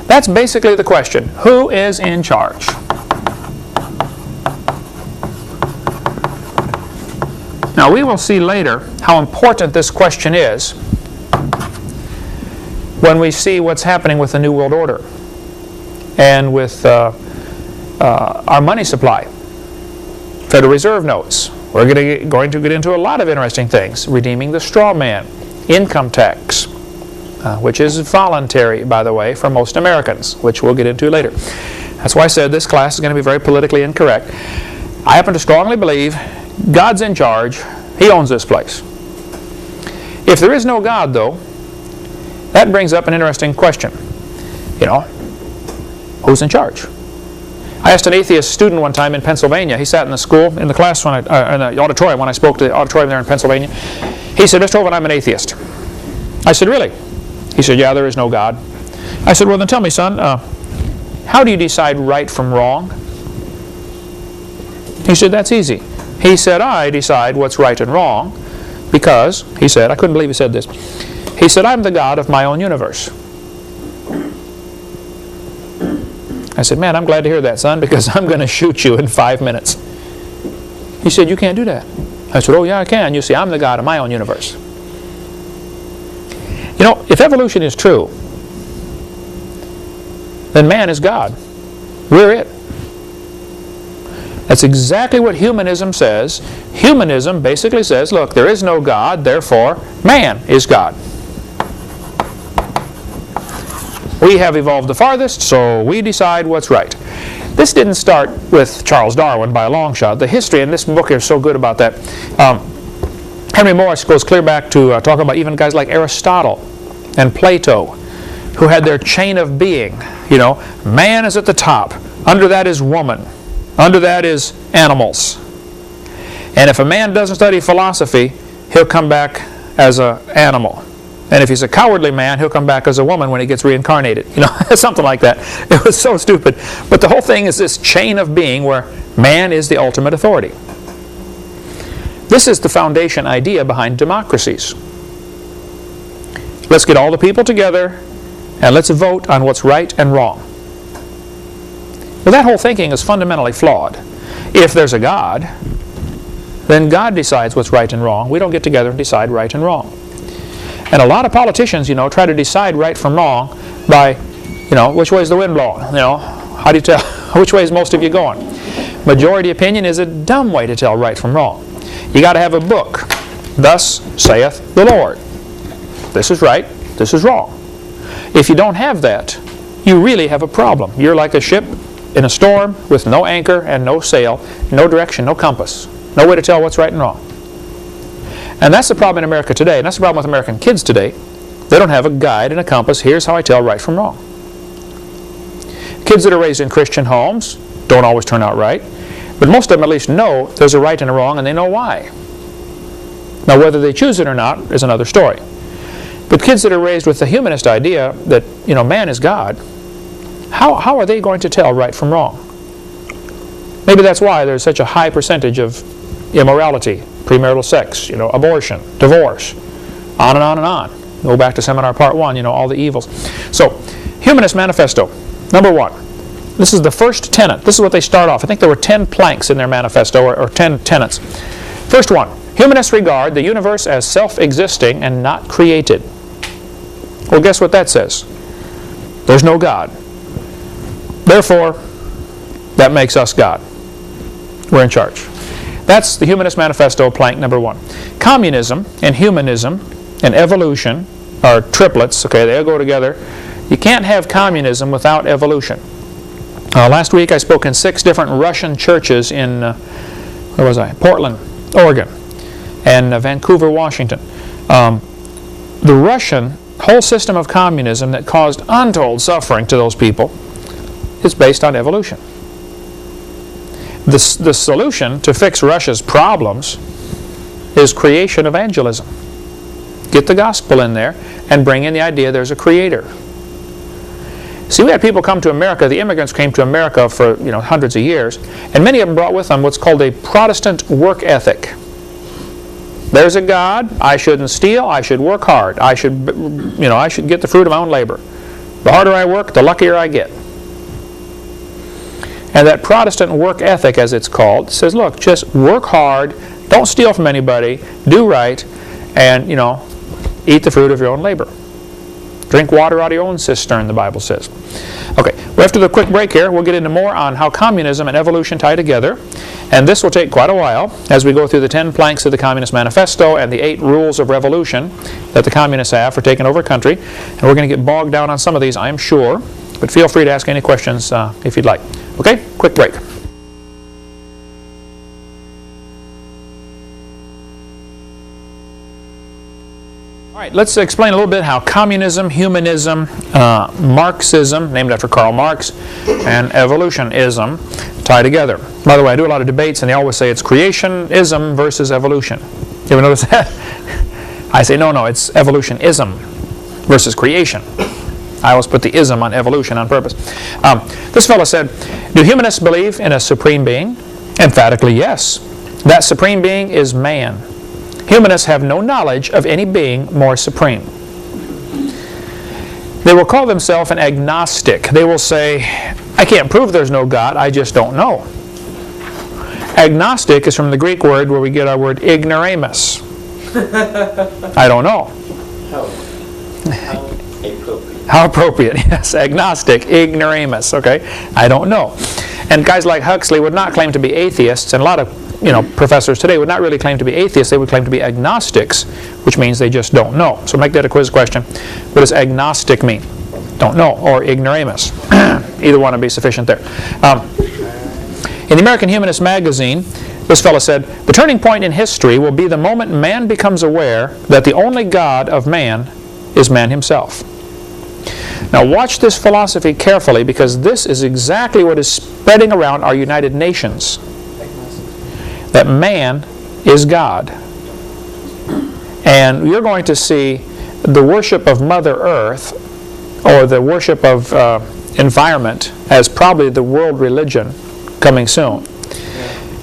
That's basically the question. Who is in charge? Now, we will see later how important this question is when we see what's happening with the New World Order and with our money supply. Federal Reserve notes. We're going to get into a lot of interesting things. Redeeming the straw man. Income tax, which is voluntary, by the way, for most Americans, which we'll get into later. That's why I said this class is going to be very politically incorrect. I happen to strongly believe God's in charge. He owns this place. If there is no God, though, that brings up an interesting question. You know, who's in charge? I asked an atheist student one time in Pennsylvania. He sat in the school, in the class, in the auditorium when I spoke to the auditorium there in Pennsylvania. He said, Mr. Hovind, I'm an atheist. I said, really? He said, yeah, there is no God. I said, well, then tell me, son, how do you decide right from wrong? He said, that's easy. He said, I decide what's right and wrong because, he said, I couldn't believe he said this. He said, I'm the God of my own universe. I said, man, I'm glad to hear that, son, because I'm going to shoot you in 5 minutes. He said, you can't do that. I said, oh, yeah, I can. You see, I'm the God of my own universe. You know, if evolution is true, then man is God. We're it. That's exactly what humanism says. Humanism basically says, look, there is no God, therefore man is God. We have evolved the farthest, so we decide what's right. This didn't start with Charles Darwin by a long shot. The history in this book is so good about that. Henry Morris goes clear back to talk about even guys like Aristotle and Plato, who had their chain of being. You know, man is at the top. Under that is woman. Under that is animals. And if a man doesn't study philosophy, he'll come back as an animal. And if he's a cowardly man, he'll come back as a woman when he gets reincarnated. You know, something like that. It was so stupid. But the whole thing is this chain of being where man is the ultimate authority. This is the foundation idea behind democracies. Let's get all the people together and let's vote on what's right and wrong. Well, that whole thinking is fundamentally flawed. If there's a God, then God decides what's right and wrong. We don't get together and decide right and wrong. And a lot of politicians, you know, try to decide right from wrong by, You know, which way is the wind blowing? You know, how do you tell which way is most of you going? Majority opinion is a dumb way to tell right from wrong. You got to have a book. Thus saith the Lord. This is right, this is wrong. If you don't have that, you really have a problem. You're like a ship in a storm with no anchor and no sail, no direction, no compass. No way to tell what's right and wrong. And that's the problem in America today, and that's the problem with American kids today. They don't have a guide and a compass. Here's how I tell right from wrong. Kids that are raised in Christian homes don't always turn out right, but most of them at least know there's a right and a wrong, and they know why. Now, whether they choose it or not is another story. But kids that are raised with the humanist idea that, you know, man is God, how are they going to tell right from wrong? Maybe that's why there's such a high percentage of immorality, premarital sex, you know, abortion, divorce, on and on and on. Go back to seminar part 1, you know, all the evils. So, Humanist Manifesto, number 1. This is the first tenet. This is what they start off. I think there were 10 planks in their manifesto, or 10 tenets. First one, humanists regard the universe as self-existing and not created. Well, guess what that says? There's no God. Therefore, that makes us God. We're in charge. That's the Humanist Manifesto, plank number 1. Communism and humanism and evolution are triplets. Okay, they all go together. You can't have communism without evolution. Last week I spoke in 6 different Russian churches in, where was I? Portland, Oregon, and Vancouver, Washington. The Russian whole system of communism that caused untold suffering to those people is based on evolution. The solution to fix Russia's problems is creation evangelism. Get the gospel in there and bring in the idea there's a creator. See, we had people come to America, the immigrants came to America for, you know, hundreds of years, and many of them brought with them what's called a Protestant work ethic. There's a God, I shouldn't steal, I should work hard, I should, you know, I should get the fruit of my own labor. The harder I work, the luckier I get. And that Protestant work ethic, as it's called, says, look, just work hard, don't steal from anybody, do right, and, you know, eat the fruit of your own labor. Drink water out of your own cistern, the Bible says. Okay, well, after the quick break here, we'll get into more on how communism and evolution tie together. And this will take quite a while as we go through the 10 planks of the Communist Manifesto and the 8 rules of revolution that the communists have for taking over a country. And we're going to get bogged down on some of these, I am sure. But feel free to ask any questions if you'd like. Okay, quick break. All right, let's explain a little bit how communism, humanism, Marxism, named after Karl Marx, and evolutionism tie together. By the way, I do a lot of debates, and they always say it's creationism versus evolution. You ever notice that? I say, no, it's evolutionism versus creation. I always put the ism on evolution on purpose. This fellow said, do humanists believe in a supreme being? Emphatically, yes. That supreme being is man. Humanists have no knowledge of any being more supreme. They will call themselves an agnostic. They will say, I can't prove there's no God, I just don't know. Agnostic is from the Greek word where we get our word ignoramus. I don't know. How appropriate. How appropriate, yes. Agnostic, ignoramus, okay? I don't know. And guys like Huxley would not claim to be atheists, and a lot of professors today would not really claim to be atheists. They would claim to be agnostics, which means they just don't know. So make that a quiz question. What does agnostic mean? Don't know, or ignoramus. Either one would be sufficient there. In the American Humanist magazine, this fellow said, the turning point in history will be the moment man becomes aware that the only God of man is man himself. Now watch this philosophy carefully, because this is exactly what is spreading around our United Nations. That man is God. And you're going to see the worship of Mother Earth, or the worship of environment, as probably the world religion coming soon.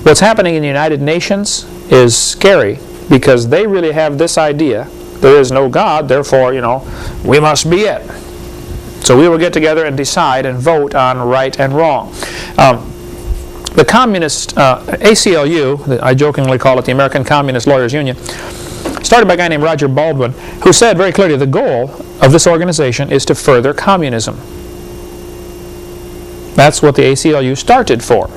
What's happening in the United Nations is scary, because they really have this idea, there is no God, therefore, we must be it. So we will get together and decide and vote on right and wrong. The communist, ACLU, I jokingly call it the American Communist Lawyers Union, started by a guy named Roger Baldwin, who said very clearly the goal of this organization is to further communism. That's what the ACLU started for.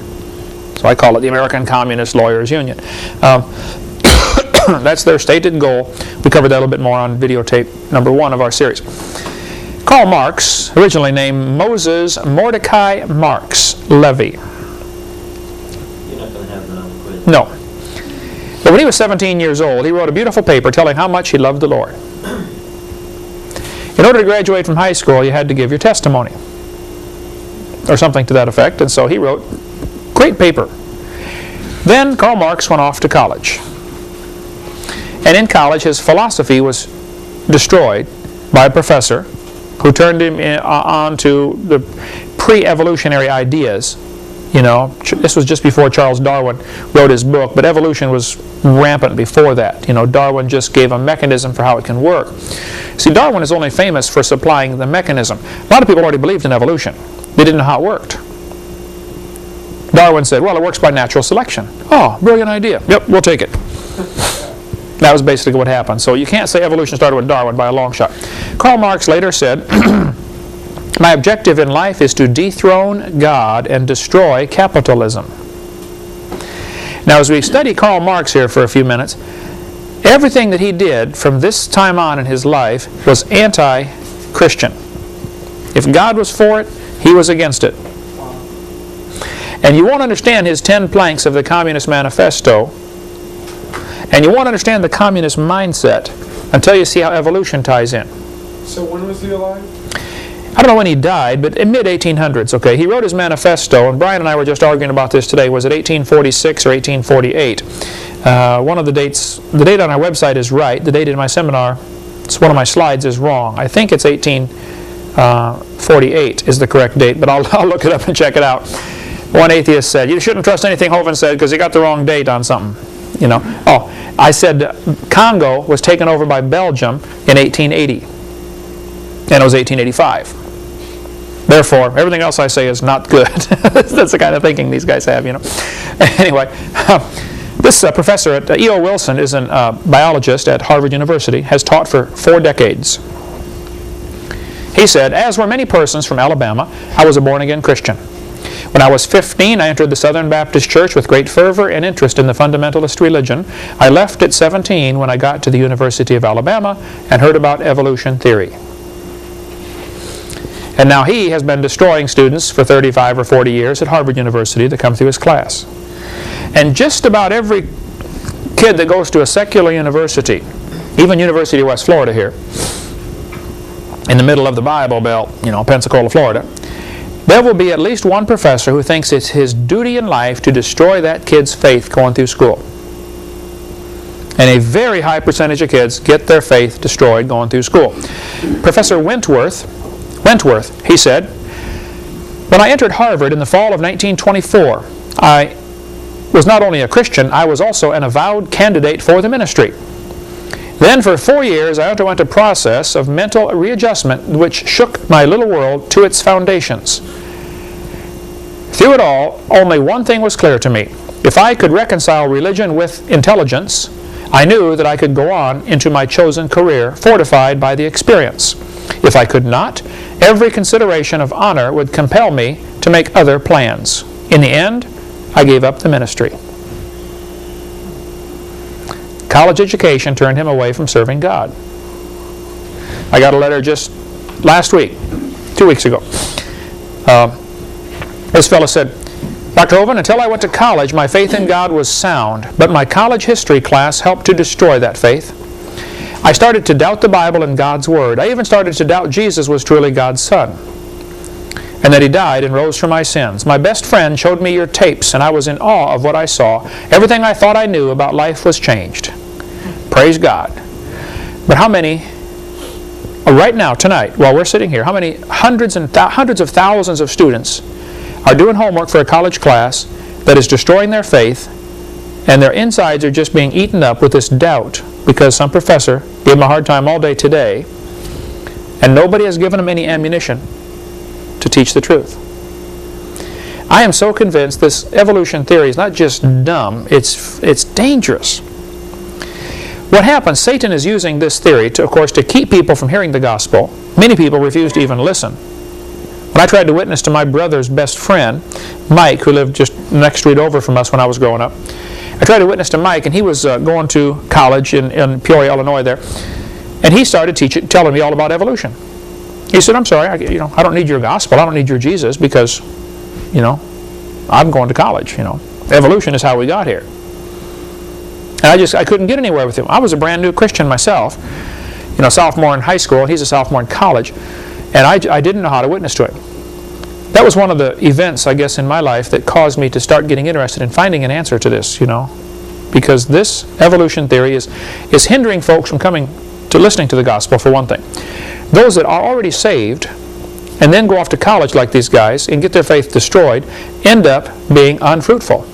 So I call it the American Communist Lawyers Union. That's their stated goal. We covered that a little bit more on videotape number 1 of our series. Karl Marx, originally named Moses Mordecai Marx Levy. You're not going to have another quiz. No. But when he was 17 years old, he wrote a beautiful paper telling how much he loved the Lord. In order to graduate from high school, you had to give your testimony, or something to that effect, and so he wrote a great paper. Then Karl Marx went off to college. And in college, his philosophy was destroyed by a professor who turned him on to the pre-evolutionary ideas. You know, this was just before Charles Darwin wrote his book, but evolution was rampant before that. You know, Darwin just gave a mechanism for how it can work. See, Darwin is only famous for supplying the mechanism. A lot of people already believed in evolution. They didn't know how it worked. Darwin said, well, it works by natural selection. Oh, brilliant idea. Yep, we'll take it. That was basically what happened. So you can't say evolution started with Darwin by a long shot. Karl Marx later said, my objective in life is to dethrone God and destroy capitalism. Now, as we study Karl Marx here for a few minutes, everything that he did from this time on in his life was anti-Christian. If God was for it, he was against it. And you won't understand his 10 planks of the Communist Manifesto, and you won't understand the communist mindset until you see how evolution ties in. So when was he alive? I don't know when he died, but in mid-1800s, okay? He wrote his manifesto, and Brian and I were just arguing about this today. Was it 1846 or 1848? One of the dates, the date on our website is right. The date in my seminar, it's one of my slides, is wrong. I think it's 1848 is the correct date, but I'll look it up and check it out. One atheist said, you shouldn't trust anything Hovind said because he got the wrong date on something. You know. Oh, I said Congo was taken over by Belgium in 1880, and it was 1885. Therefore, everything else I say is not good. That's the kind of thinking these guys have, you know. Anyway, this professor at E.O. Wilson is a biologist at Harvard University, has taught for 4 decades. He said, as were many persons from Alabama, I was a born-again Christian. When I was 15, I entered the Southern Baptist Church with great fervor and interest in the fundamentalist religion. I left at 17 when I got to the University of Alabama and heard about evolution theory. And now he has been destroying students for 35 or 40 years at Harvard University that come through his class. And just about every kid that goes to a secular university, even University of West Florida here, in the middle of the Bible Belt, you know, Pensacola, Florida, there will be at least one professor who thinks it's his duty in life to destroy that kid's faith going through school. And a very high percentage of kids get their faith destroyed going through school. Professor Wentworth, he said, when I entered Harvard in the fall of 1924, I was not only a Christian, I was also an avowed candidate for the ministry. Then for 4 years I underwent a process of mental readjustment which shook my little world to its foundations. Through it all, only one thing was clear to me. If I could reconcile religion with intelligence, I knew that I could go on into my chosen career, fortified by the experience. If I could not, every consideration of honor would compel me to make other plans. In the end, I gave up the ministry. College education turned him away from serving God. I got a letter just last week, 2 weeks ago. This fellow said, Dr. Hovind, until I went to college, my faith in God was sound, but my college history class helped to destroy that faith. I started to doubt the Bible and God's Word. I even started to doubt Jesus was truly God's Son, and that He died and rose for my sins. My best friend showed me your tapes, and I was in awe of what I saw. Everything I thought I knew about life was changed. Praise God. But how many, right now, tonight, while we're sitting here, how many hundreds of thousands of students are doing homework for a college class that is destroying their faith, and their insides are just being eaten up with this doubt because some professor gave them a hard time all day today, and nobody has given them any ammunition to teach the truth. I am so convinced this evolution theory is not just dumb, it's dangerous. What happens, Satan is using this theory, of course, to keep people from hearing the gospel. Many people refuse to even listen. When I tried to witness to my brother's best friend, Mike, who lived just next street over from us when I was growing up, I tried to witness to Mike, and he was going to college in Peoria, Illinois there, and he started telling me all about evolution. He said, I'm sorry, I don't need your gospel, I don't need your Jesus, because, I'm going to college, Evolution is how we got here. And I couldn't get anywhere with him. I was a brand new Christian myself, sophomore in high school, and he's a sophomore in college, and I didn't know how to witness to him. That was one of the events, I guess, in my life that caused me to start getting interested in finding an answer to this, because this evolution theory is hindering folks from coming to listening to the gospel, for one thing. Those that are already saved and then go off to college like these guys and get their faith destroyed end up being unfruitful.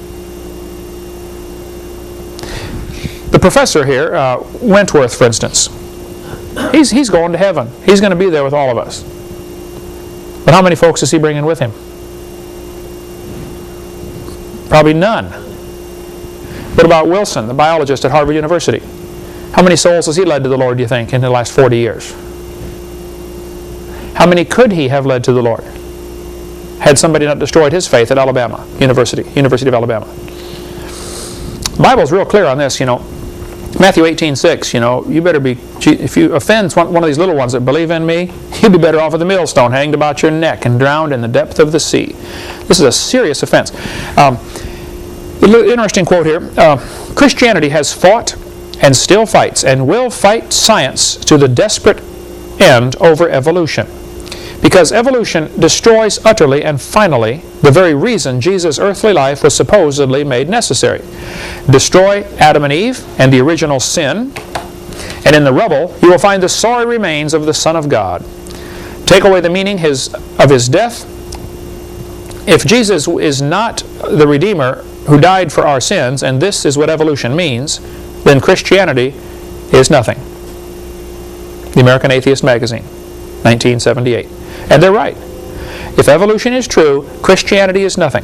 The professor here, Wentworth, for instance, he's going to heaven. He's going to be there with all of us. But how many folks is he bringing with him? Probably none. What about Wilson, the biologist at Harvard University? How many souls has he led to the Lord, do you think, in the last 40 years? How many could he have led to the Lord had somebody not destroyed his faith at Alabama University of Alabama? The Bible's real clear on this, Matthew 18:6, you better be, if you offend one of these little ones that believe in me, you'd be better off with a millstone hanged about your neck and drowned in the depth of the sea. This is a serious offense. Interesting quote here. Christianity has fought and still fights and will fight science to the desperate end over evolution. Because evolution destroys utterly and finally the very reason Jesus' earthly life was supposedly made necessary. Destroy Adam and Eve and the original sin, and in the rubble you will find the sorry remains of the Son of God. Take away the meaning of His death. If Jesus is not the Redeemer who died for our sins, and this is what evolution means, then Christianity is nothing. The American Atheist Magazine, 1978. And they're right. If evolution is true, Christianity is nothing.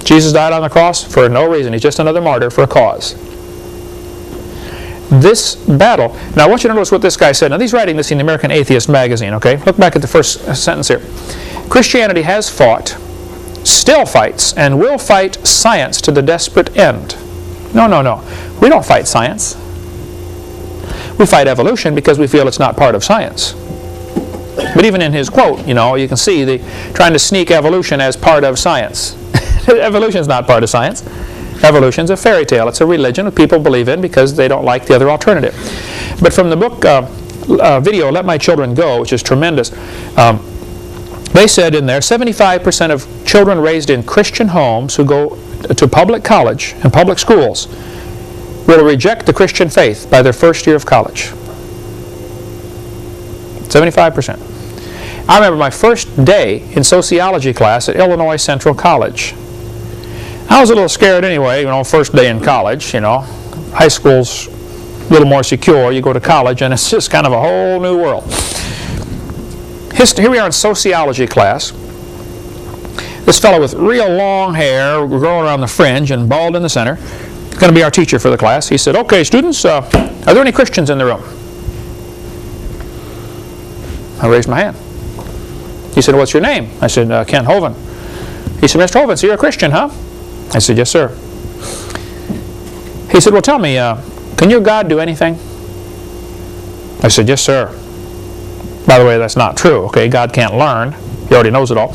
Jesus died on the cross for no reason. He's just another martyr for a cause. This battle, now I want you to notice what this guy said. Now he's writing this in the American Atheist Magazine, okay? Look back at the first sentence here. Christianity has fought, still fights, and will fight science to the desperate end. No. We don't fight science. We fight evolution because we feel it's not part of science. But even in his quote, you can see trying to sneak evolution as part of science. Evolution is not part of science. Evolution is a fairy tale. It's a religion that people believe in because they don't like the other alternative. But from the book video, Let My Children Go, which is tremendous, they said in there 75% of children raised in Christian homes who go to public college and public schools will reject the Christian faith by their first year of college. 75%. I remember my first day in sociology class at Illinois Central College. I was a little scared anyway, first day in college, High school's a little more secure. You go to college and it's just kind of a whole new world. Here we are in sociology class. This fellow with real long hair, growing around the fringe and bald in the center, is going to be our teacher for the class. He said, okay, students, are there any Christians in the room? I raised my hand. He said, what's your name? I said, Ken Hovind. He said, Mr. Hovind, so you're a Christian, huh? I said, yes, sir. He said, well, tell me, can your God do anything? I said, yes, sir. By the way, that's not true, okay? God can't learn. He already knows it all.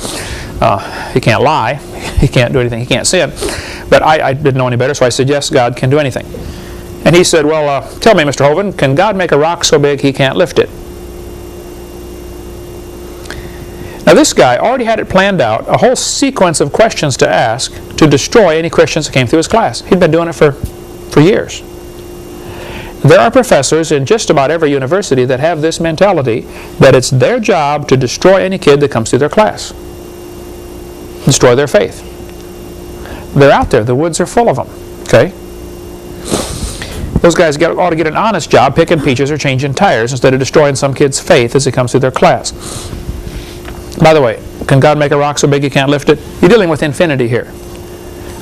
He can't lie. He can't do anything. He can't sin. But I didn't know any better, so I said, yes, God can do anything. And he said, well, tell me, Mr. Hovind, can God make a rock so big he can't lift it? Now this guy already had it planned out, a whole sequence of questions to ask to destroy any Christians that came through his class. He'd been doing it for years. There are professors in just about every university that have this mentality that it's their job to destroy any kid that comes through their class. Destroy their faith. They're out there. The woods are full of them. Okay? Those guys ought to get an honest job picking peaches or changing tires instead of destroying some kid's faith as he comes through their class. By the way, can God make a rock so big you can't lift it? You're dealing with infinity here.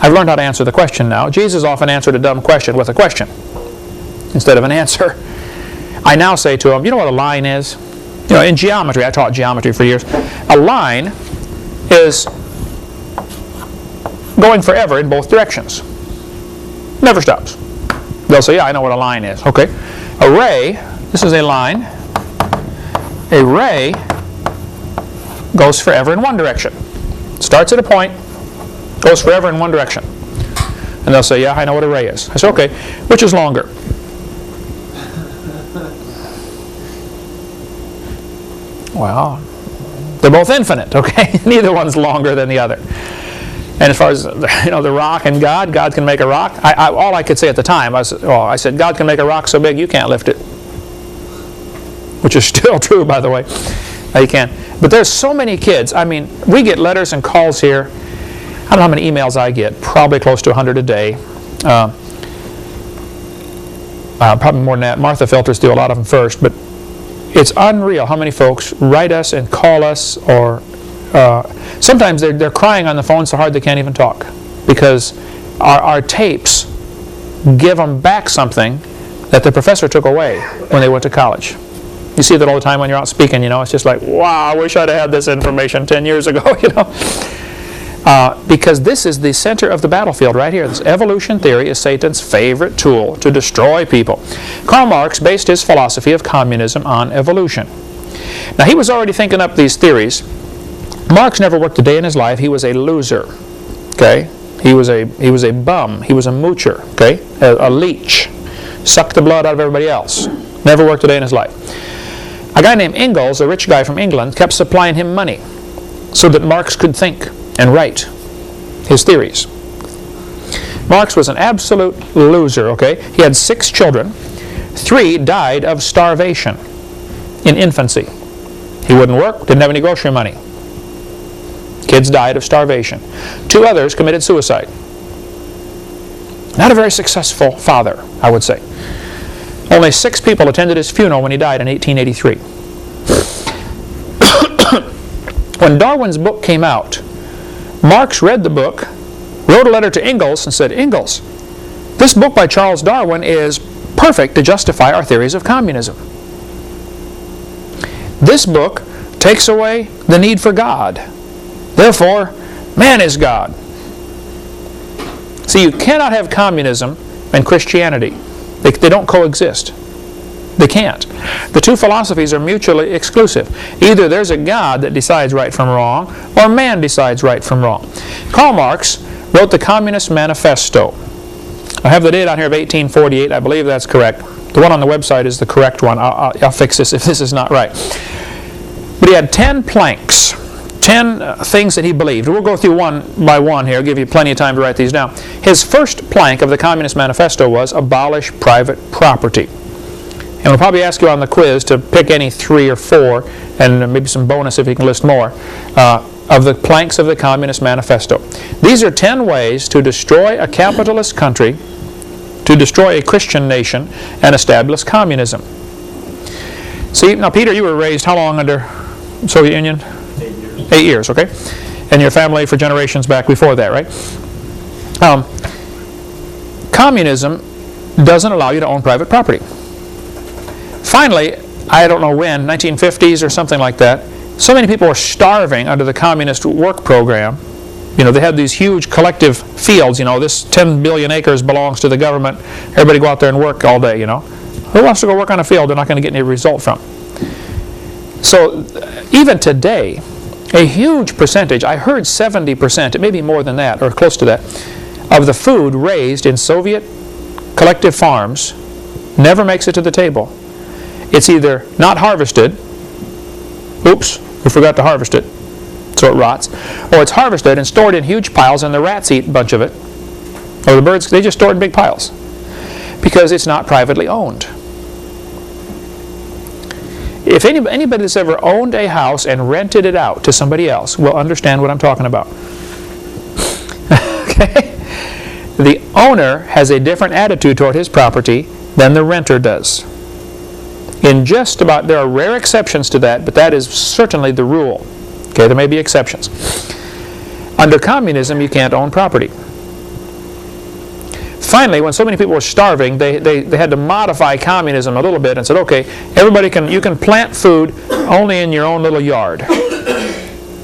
I've learned how to answer the question now. Jesus often answered a dumb question with a question instead of an answer. I now say to him, you know what a line is? You know, in geometry, I taught geometry for years, a line is going forever in both directions. Never stops. They'll say, yeah, I know what a line is. Okay. A ray, this is a line. A ray goes forever in one direction. Starts at a point, goes forever in one direction. And they'll say, yeah, I know what a ray is. I say, okay, which is longer? Well, they're both infinite, okay? Neither one's longer than the other. And as far as, you know, the rock and God can make a rock. All I could say at the time, I said, God can make a rock so big you can't lift it. Which is still true, by the way. You can. But there's so many kids. I mean, we get letters and calls here. I don't know how many emails I get. Probably close to 100 a day. Probably more than that. Martha filters do a lot of them first. But it's unreal how many folks write us and call us, or sometimes they're crying on the phone so hard they can't even talk, because our tapes give them back something that the professor took away when they went to college. You see that all the time when you're out speaking, you know. It's just like, wow, I wish I'd have had this information 10 years ago, you know. Because this is the center of the battlefield right here. This evolution theory is Satan's favorite tool to destroy people. Karl Marx based his philosophy of communism on evolution. Now, he was already thinking up these theories. Marx never worked a day in his life. He was a loser. Okay? He was a bum. He was a moocher. Okay? A leech. Sucked the blood out of everybody else. Never worked a day in his life. A guy named Engels, a rich guy from England, kept supplying him money so that Marx could think and write his theories. Marx was an absolute loser, okay? He had 6 children. 3 died of starvation in infancy. He wouldn't work, didn't have any grocery money. Kids died of starvation. 2 others committed suicide. Not a very successful father, I would say. Only 6 people attended his funeral when he died in 1883. When Darwin's book came out, Marx read the book, wrote a letter to Engels and said, Engels, this book by Charles Darwin is perfect to justify our theories of communism. This book takes away the need for God. Therefore, man is God. See, you cannot have communism and Christianity. They don't coexist. They can't. The 2 philosophies are mutually exclusive. Either there's a God that decides right from wrong, or man decides right from wrong. Karl Marx wrote the Communist Manifesto. I have the date on here of 1848. I believe that's correct. The one on the website is the correct one. I'll fix this if this is not right. But he had 10 planks. 10 things that he believed. We'll go through one by one here. I'll give you plenty of time to write these down. His first plank of the Communist Manifesto was abolish private property. And we'll probably ask you on the quiz to pick any 3 or 4, and maybe some bonus if you can list more, of the planks of the Communist Manifesto. These are 10 ways to destroy a capitalist country, to destroy a Christian nation, and establish communism. See, now Peter, you were raised how long under Soviet Union? 8 years. 8 years, okay? And your family for generations back before that, right? Communism doesn't allow you to own private property. Finally, I don't know when, 1950s or something like that, so many people were starving under the communist work program. You know, they had these huge collective fields, you know, this 10 billion acres belongs to the government. Everybody go out there and work all day, you know. Who wants to go work on a field they're not going to get any result from? So even today, a huge percentage, I heard 70%, it may be more than that, or close to that, of the food raised in Soviet collective farms never makes it to the table. It's either not harvested, oops, we forgot to harvest it, so it rots, or it's harvested and stored in huge piles and the rats eat a bunch of it, or the birds, they just store it in big piles, because it's not privately owned. If anybody that's ever owned a house and rented it out to somebody else will understand what I'm talking about. Okay? The owner has a different attitude toward his property than the renter does. In just about, there are rare exceptions to that, but that is certainly the rule. Okay, there may be exceptions. Under communism, you can't own property. finally, when so many people were starving, they had to modify communism a little bit and said, okay, you can plant food only in your own little yard.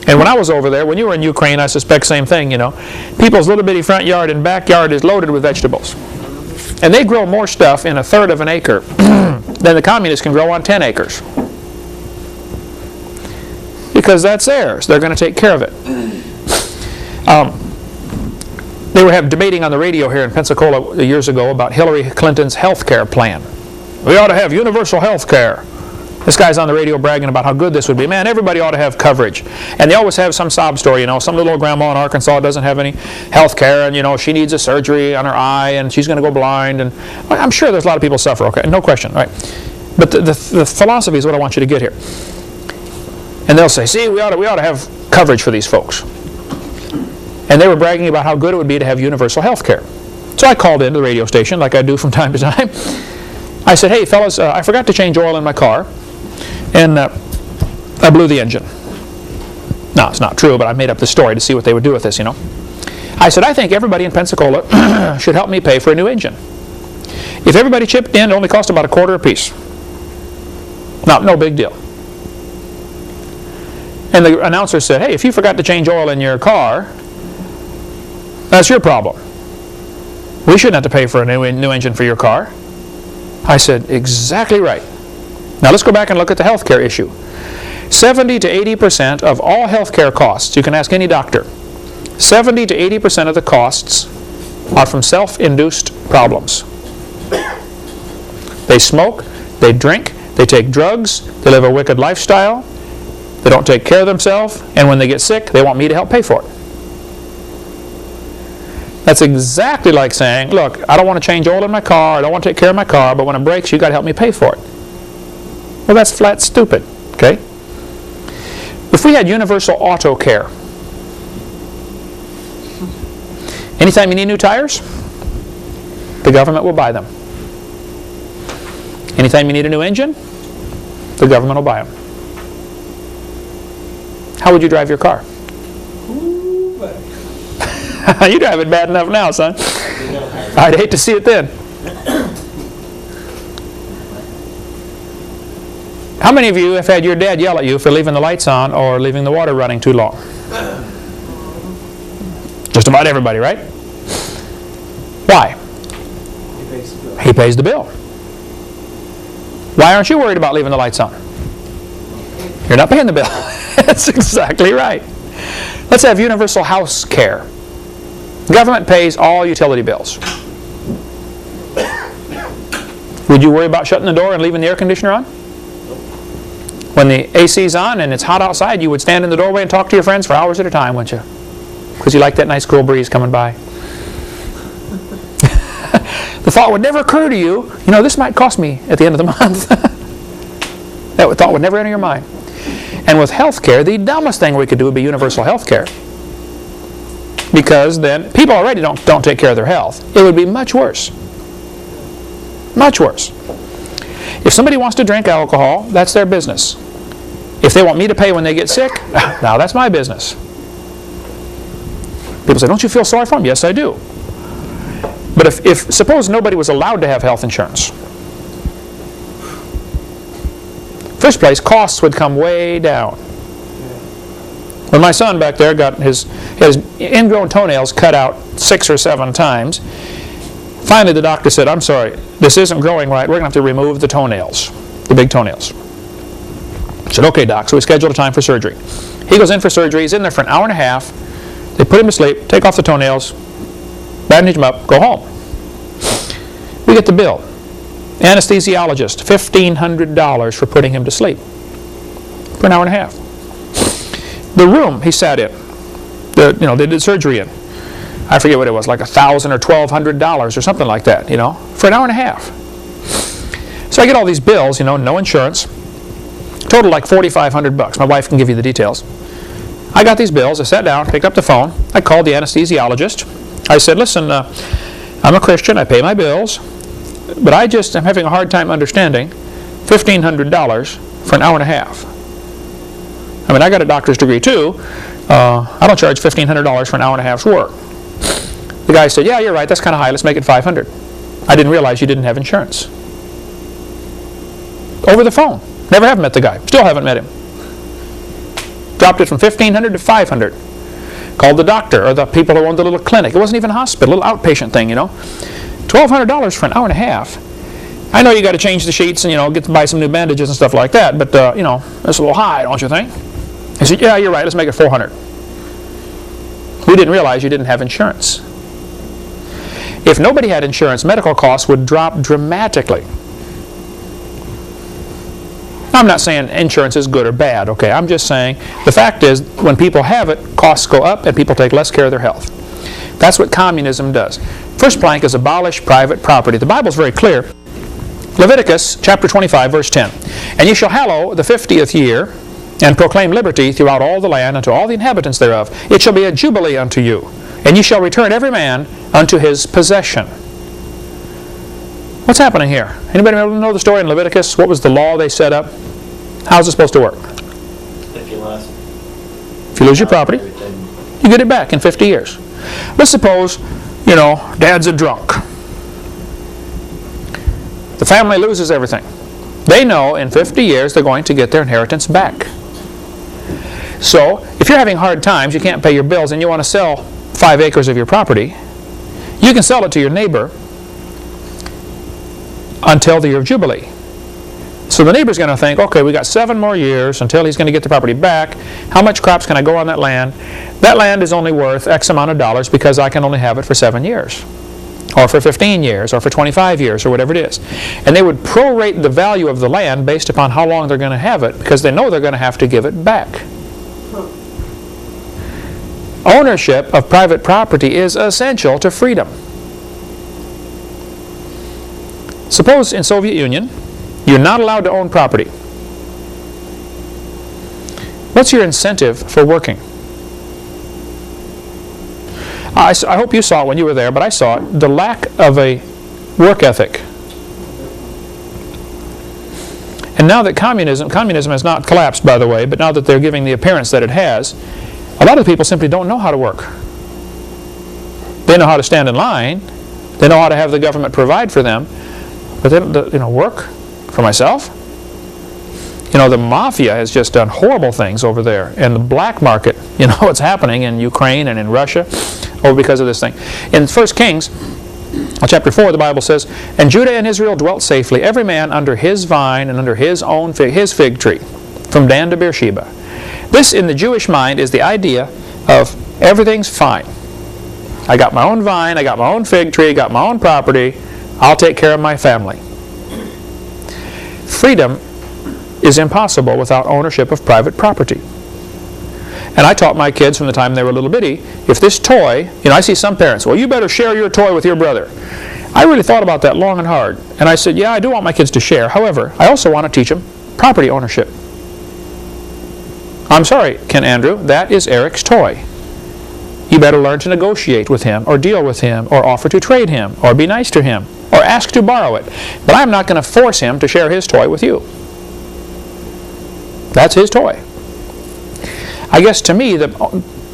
And when I was over there, when you were in Ukraine, I suspect same thing, you know. People's little bitty front yard and backyard is loaded with vegetables. And they grow more stuff in 1/3 of an acre than the communists can grow on 10 acres. Because that's theirs. They're going to take care of it. They were debating on the radio here in Pensacola years ago about Hillary Clinton's health care plan. We ought to have universal health care. This guy's on the radio bragging about how good this would be. Man, everybody ought to have coverage. And they always have some sob story, you know. Some little old grandma in Arkansas doesn't have any health care, and, you know, she needs a surgery on her eye, and she's going to go blind. And I'm sure there's a lot of people suffer, okay? No question, right? But the philosophy is what I want you to get here. And they'll say, see, we ought to have coverage for these folks. And they were bragging about how good it would be to have universal health care. So I called into the radio station, like I do from time to time. I said, hey, fellas, I forgot to change oil in my car, and I blew the engine. No, it's not true, but I made up the story to see what they would do with this, you know. I said, I think everybody in Pensacola should help me pay for a new engine. If everybody chipped in, it only cost about $0.25 apiece. No big deal. And the announcer said, hey, if you forgot to change oil in your car, that's your problem. We shouldn't have to pay for a new engine for your car. I said, exactly right. Now let's go back and look at the healthcare issue. 70 to 80% of all healthcare costs, you can ask any doctor, 70 to 80% of the costs are from self-induced problems. They smoke, they drink, they take drugs, they live a wicked lifestyle, they don't take care of themselves, and when they get sick, they want me to help pay for it. That's exactly like saying, look, I don't want to change oil in my car, I don't want to take care of my car, but when it breaks, you got to help me pay for it. Well, that's flat stupid, okay? If we had universal auto care, anytime you need new tires, the government will buy them. Anytime you need a new engine, the government will buy them. How would you drive your car? You drive it bad enough now, son. I'd hate to see it then. How many of you have had your dad yell at you for leaving the lights on or leaving the water running too long? Just about everybody, right? Why? He pays the bill. Why aren't you worried about leaving the lights on? You're not paying the bill. That's exactly right. Let's have universal house care. The government pays all utility bills. Would you worry about shutting the door and leaving the air conditioner on? When the AC's on and it's hot outside, you would stand in the doorway and talk to your friends for hours at a time, wouldn't you? Because you like that nice cool breeze coming by. The thought would never occur to you, you know, this might cost me at the end of the month. That thought would never enter your mind. And with health care, the dumbest thing we could do would be universal health care. Because then people already don't take care of their health. It would be much worse. Much worse. If somebody wants to drink alcohol, that's their business. If they want me to pay when they get sick, now that's my business. People say, don't you feel sorry for them? Yes, I do. But if suppose nobody was allowed to have health insurance. First place, costs would come way down. When my son back there got his ingrown toenails cut out 6 or 7 times, finally the doctor said, I'm sorry, this isn't growing right, we're going to have to remove the toenails, the big toenails. I said, okay, doc, so we scheduled a time for surgery. He goes in for surgery, he's in there for an hour and a half, they put him to sleep, take off the toenails, bandage him up, go home. We get the bill. Anesthesiologist, $1,500 for putting him to sleep for an hour and a half. The room he sat in, they did surgery in, I forget what it was, like $1,000 or $1,200 or something like that, you know, for an hour and a half. So I get all these bills, you know, no insurance, total like $4,500. My wife can give you the details. I got these bills, I sat down, picked up the phone, I called the anesthesiologist. I said, listen, I'm a Christian, I pay my bills, but I just am having a hard time understanding $1,500 for an hour and a half. I mean, I got a doctor's degree too. I don't charge $1,500 for an hour and a half's work. The guy said, yeah, you're right, that's kind of high, let's make it $500. I didn't realize you didn't have insurance. Over the phone. Never have met the guy. Still haven't met him. Dropped it from $1,500 to $500. Called the doctor or the people who owned the little clinic. It wasn't even a hospital, a little outpatient thing, you know. $1,200 for an hour and a half. I know you got to change the sheets and, you know, get to buy some new bandages and stuff like that, but, you know, that's a little high, don't you think? He said, yeah, you're right, let's make it $400. We didn't realize you didn't have insurance. If nobody had insurance, medical costs would drop dramatically. I'm not saying insurance is good or bad, okay? I'm just saying the fact is when people have it, costs go up and people take less care of their health. That's what communism does. First plank is abolish private property. The Bible's very clear. Leviticus chapter 25, verse 10. And ye shall hallow the 50th year and proclaim liberty throughout all the land unto all the inhabitants thereof. It shall be a jubilee unto you, and ye shall return every man unto his possession. What's happening here? Anybody know the story in Leviticus? What was the law they set up? How's it supposed to work? If you lose your property, you get it back in 50 years. Let's suppose, you know, Dad's a drunk. The family loses everything. They know in 50 years they're going to get their inheritance back. So, if you're having hard times, you can't pay your bills, and you want to sell 5 acres of your property, you can sell it to your neighbor until the year of Jubilee. So the neighbor's going to think, okay, we got 7 more years until he's going to get the property back. How much crops can I go on that land? That land is only worth X amount of dollars because I can only have it for 7 years. Or for 15 years, or for 25 years, or whatever it is. And they would prorate the value of the land based upon how long they're going to have it, because they know they're going to have to give it back. Ownership of private property is essential to freedom. Suppose in Soviet Union, you're not allowed to own property. What's your incentive for working? I hope you saw it when you were there, but I saw it. The lack of a work ethic. And now that communism has not collapsed, by the way, but now that they're giving the appearance that it has, a lot of people simply don't know how to work. They know how to stand in line. They know how to have the government provide for them, but they don't, you know, work for myself. You know, the mafia has just done horrible things over there, and the black market, you know what's happening in Ukraine and in Russia, over because of this thing. In 1 Kings, chapter 4, the Bible says, and Judah and Israel dwelt safely, every man under his vine and under his own his fig tree, from Dan to Beersheba. This, in the Jewish mind, is the idea of everything's fine. I got my own vine, I got my own fig tree, I got my own property, I'll take care of my family. Freedom is impossible without ownership of private property. And I taught my kids from the time they were little bitty, if this toy, you know, I see some parents, well, you better share your toy with your brother. I really thought about that long and hard. And I said, yeah, I do want my kids to share. However, I also want to teach them property ownership. I'm sorry, Ken Andrew, that is Eric's toy. You better learn to negotiate with him, or deal with him, or offer to trade him, or be nice to him, or ask to borrow it. But I'm not going to force him to share his toy with you. That's his toy. I guess to me, the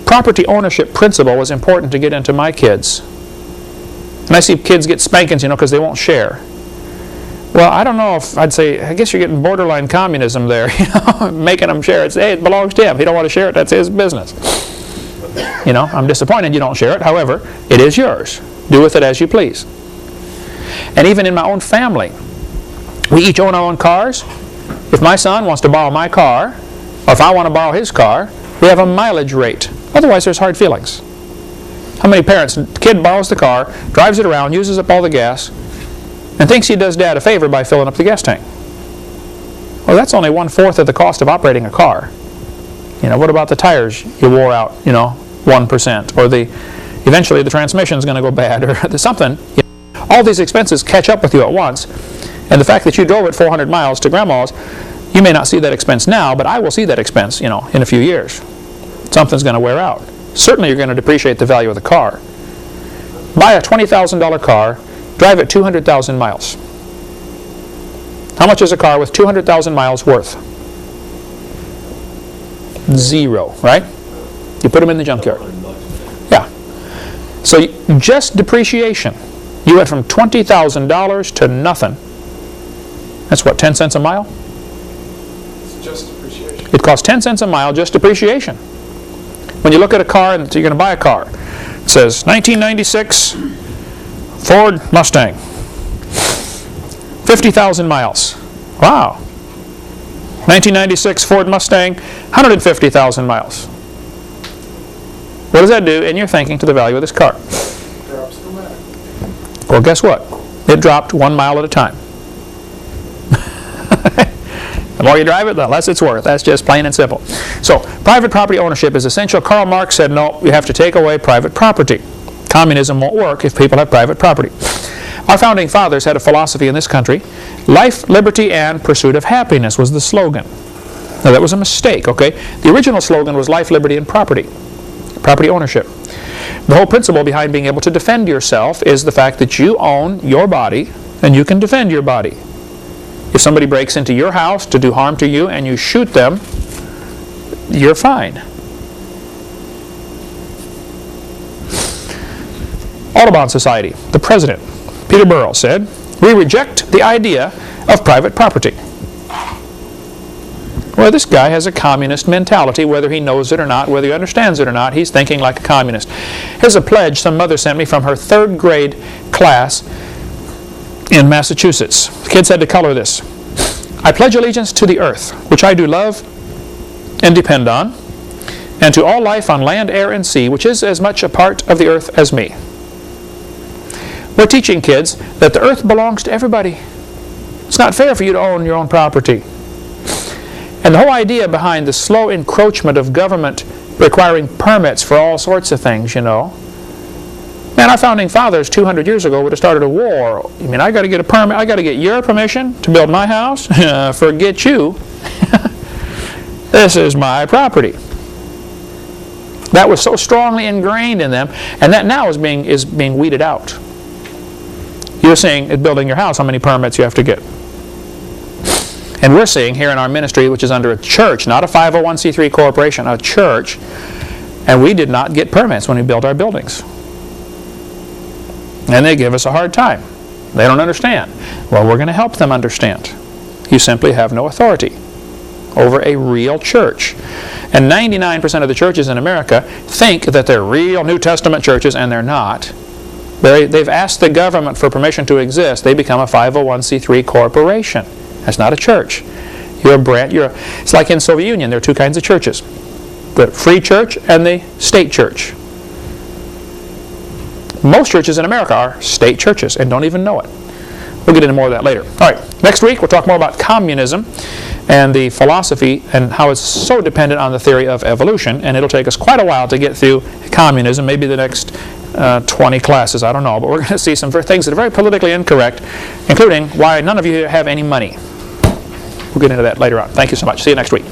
property ownership principle was important to get into my kids. And I see kids get spankings, you know, because they won't share. Well, I don't know if I'd say, I guess you're getting borderline communism there, you know, making them share it. Hey, it belongs to him. If he don't want to share it, that's his business. You know, I'm disappointed you don't share it. However, it is yours. Do with it as you please. And even in my own family, we each own our own cars. If my son wants to borrow my car, or if I want to borrow his car, we have a mileage rate. Otherwise, there's hard feelings. How many parents, the kid borrows the car, drives it around, uses up all the gas, and thinks he does Dad a favor by filling up the gas tank? Well, that's only 1/4 of the cost of operating a car. You know, what about the tires you wore out, you know, 1%, or eventually the transmission's going to go bad, or there's something. You know, all these expenses catch up with you at once, and the fact that you drove it 400 miles to Grandma's, you may not see that expense now, but I will see that expense, you know, in a few years. Something's going to wear out. Certainly you're going to depreciate the value of the car. Buy a $20,000 car, drive it 200,000 miles. How much is a car with 200,000 miles worth? Zero, right? You put them in the junkyard. Yeah. So just depreciation, you went from $20,000 to nothing. That's what, 10 cents a mile? It's just depreciation. It costs 10 cents a mile just depreciation. When you look at a car and you're going to buy a car, it says 1996 Ford Mustang, 50,000 miles. Wow. 1996 Ford Mustang, 150,000 miles. What does that do in your thinking to the value of this car? Drops dramatically. Well, guess what? It dropped 1 mile at a time. The more you drive it, the less it's worth. That's just plain and simple. So, private property ownership is essential. Karl Marx said, no, you have to take away private property. Communism won't work if people have private property. Our founding fathers had a philosophy in this country. Life, liberty, and pursuit of happiness was the slogan. Now, that was a mistake, okay? The original slogan was life, liberty, and property. Property ownership. The whole principle behind being able to defend yourself is the fact that you own your body and you can defend your body. If somebody breaks into your house to do harm to you and you shoot them, you're fine. Audubon Society, the president, Peter Burrell, said, "We reject the idea of private property." Well, this guy has a communist mentality, whether he knows it or not, whether he understands it or not. He's thinking like a communist. Here's a pledge some mother sent me from her 3rd grade class in Massachusetts. The kids had to color this. "I pledge allegiance to the earth, which I do love and depend on, and to all life on land, air, and sea, which is as much a part of the earth as me." We're teaching kids that the earth belongs to everybody. It's not fair for you to own your own property. And the whole idea behind the slow encroachment of government requiring permits for all sorts of things, you know. Man, our founding fathers 200 years ago would have started a war. You mean, I got to get a permit, I got to get your permission to build my house? Forget you. This is my property. That was so strongly ingrained in them, and that now is being weeded out. You're seeing at building your house how many permits you have to get. And we're seeing here in our ministry, which is under a church, not a 501c3 corporation, a church, and we did not get permits when we built our buildings. And they give us a hard time. They don't understand. Well, we're going to help them understand. You simply have no authority over a real church. And 99% of the churches in America think that they're real New Testament churches, and they're not. They've asked the government for permission to exist. They become a 501c3 corporation. That's not a church. It's like in Soviet Union. There are 2 kinds of churches: the free church and the state church. Most churches in America are state churches and don't even know it. We'll get into more of that later. All right, next week we'll talk more about communism and the philosophy and how it's so dependent on the theory of evolution, and it'll take us quite a while to get through communism, maybe the next 20 classes, I don't know, but we're going to see some things that are very politically incorrect, including why none of you have any money. We'll get into that later on. Thank you so much. See you next week.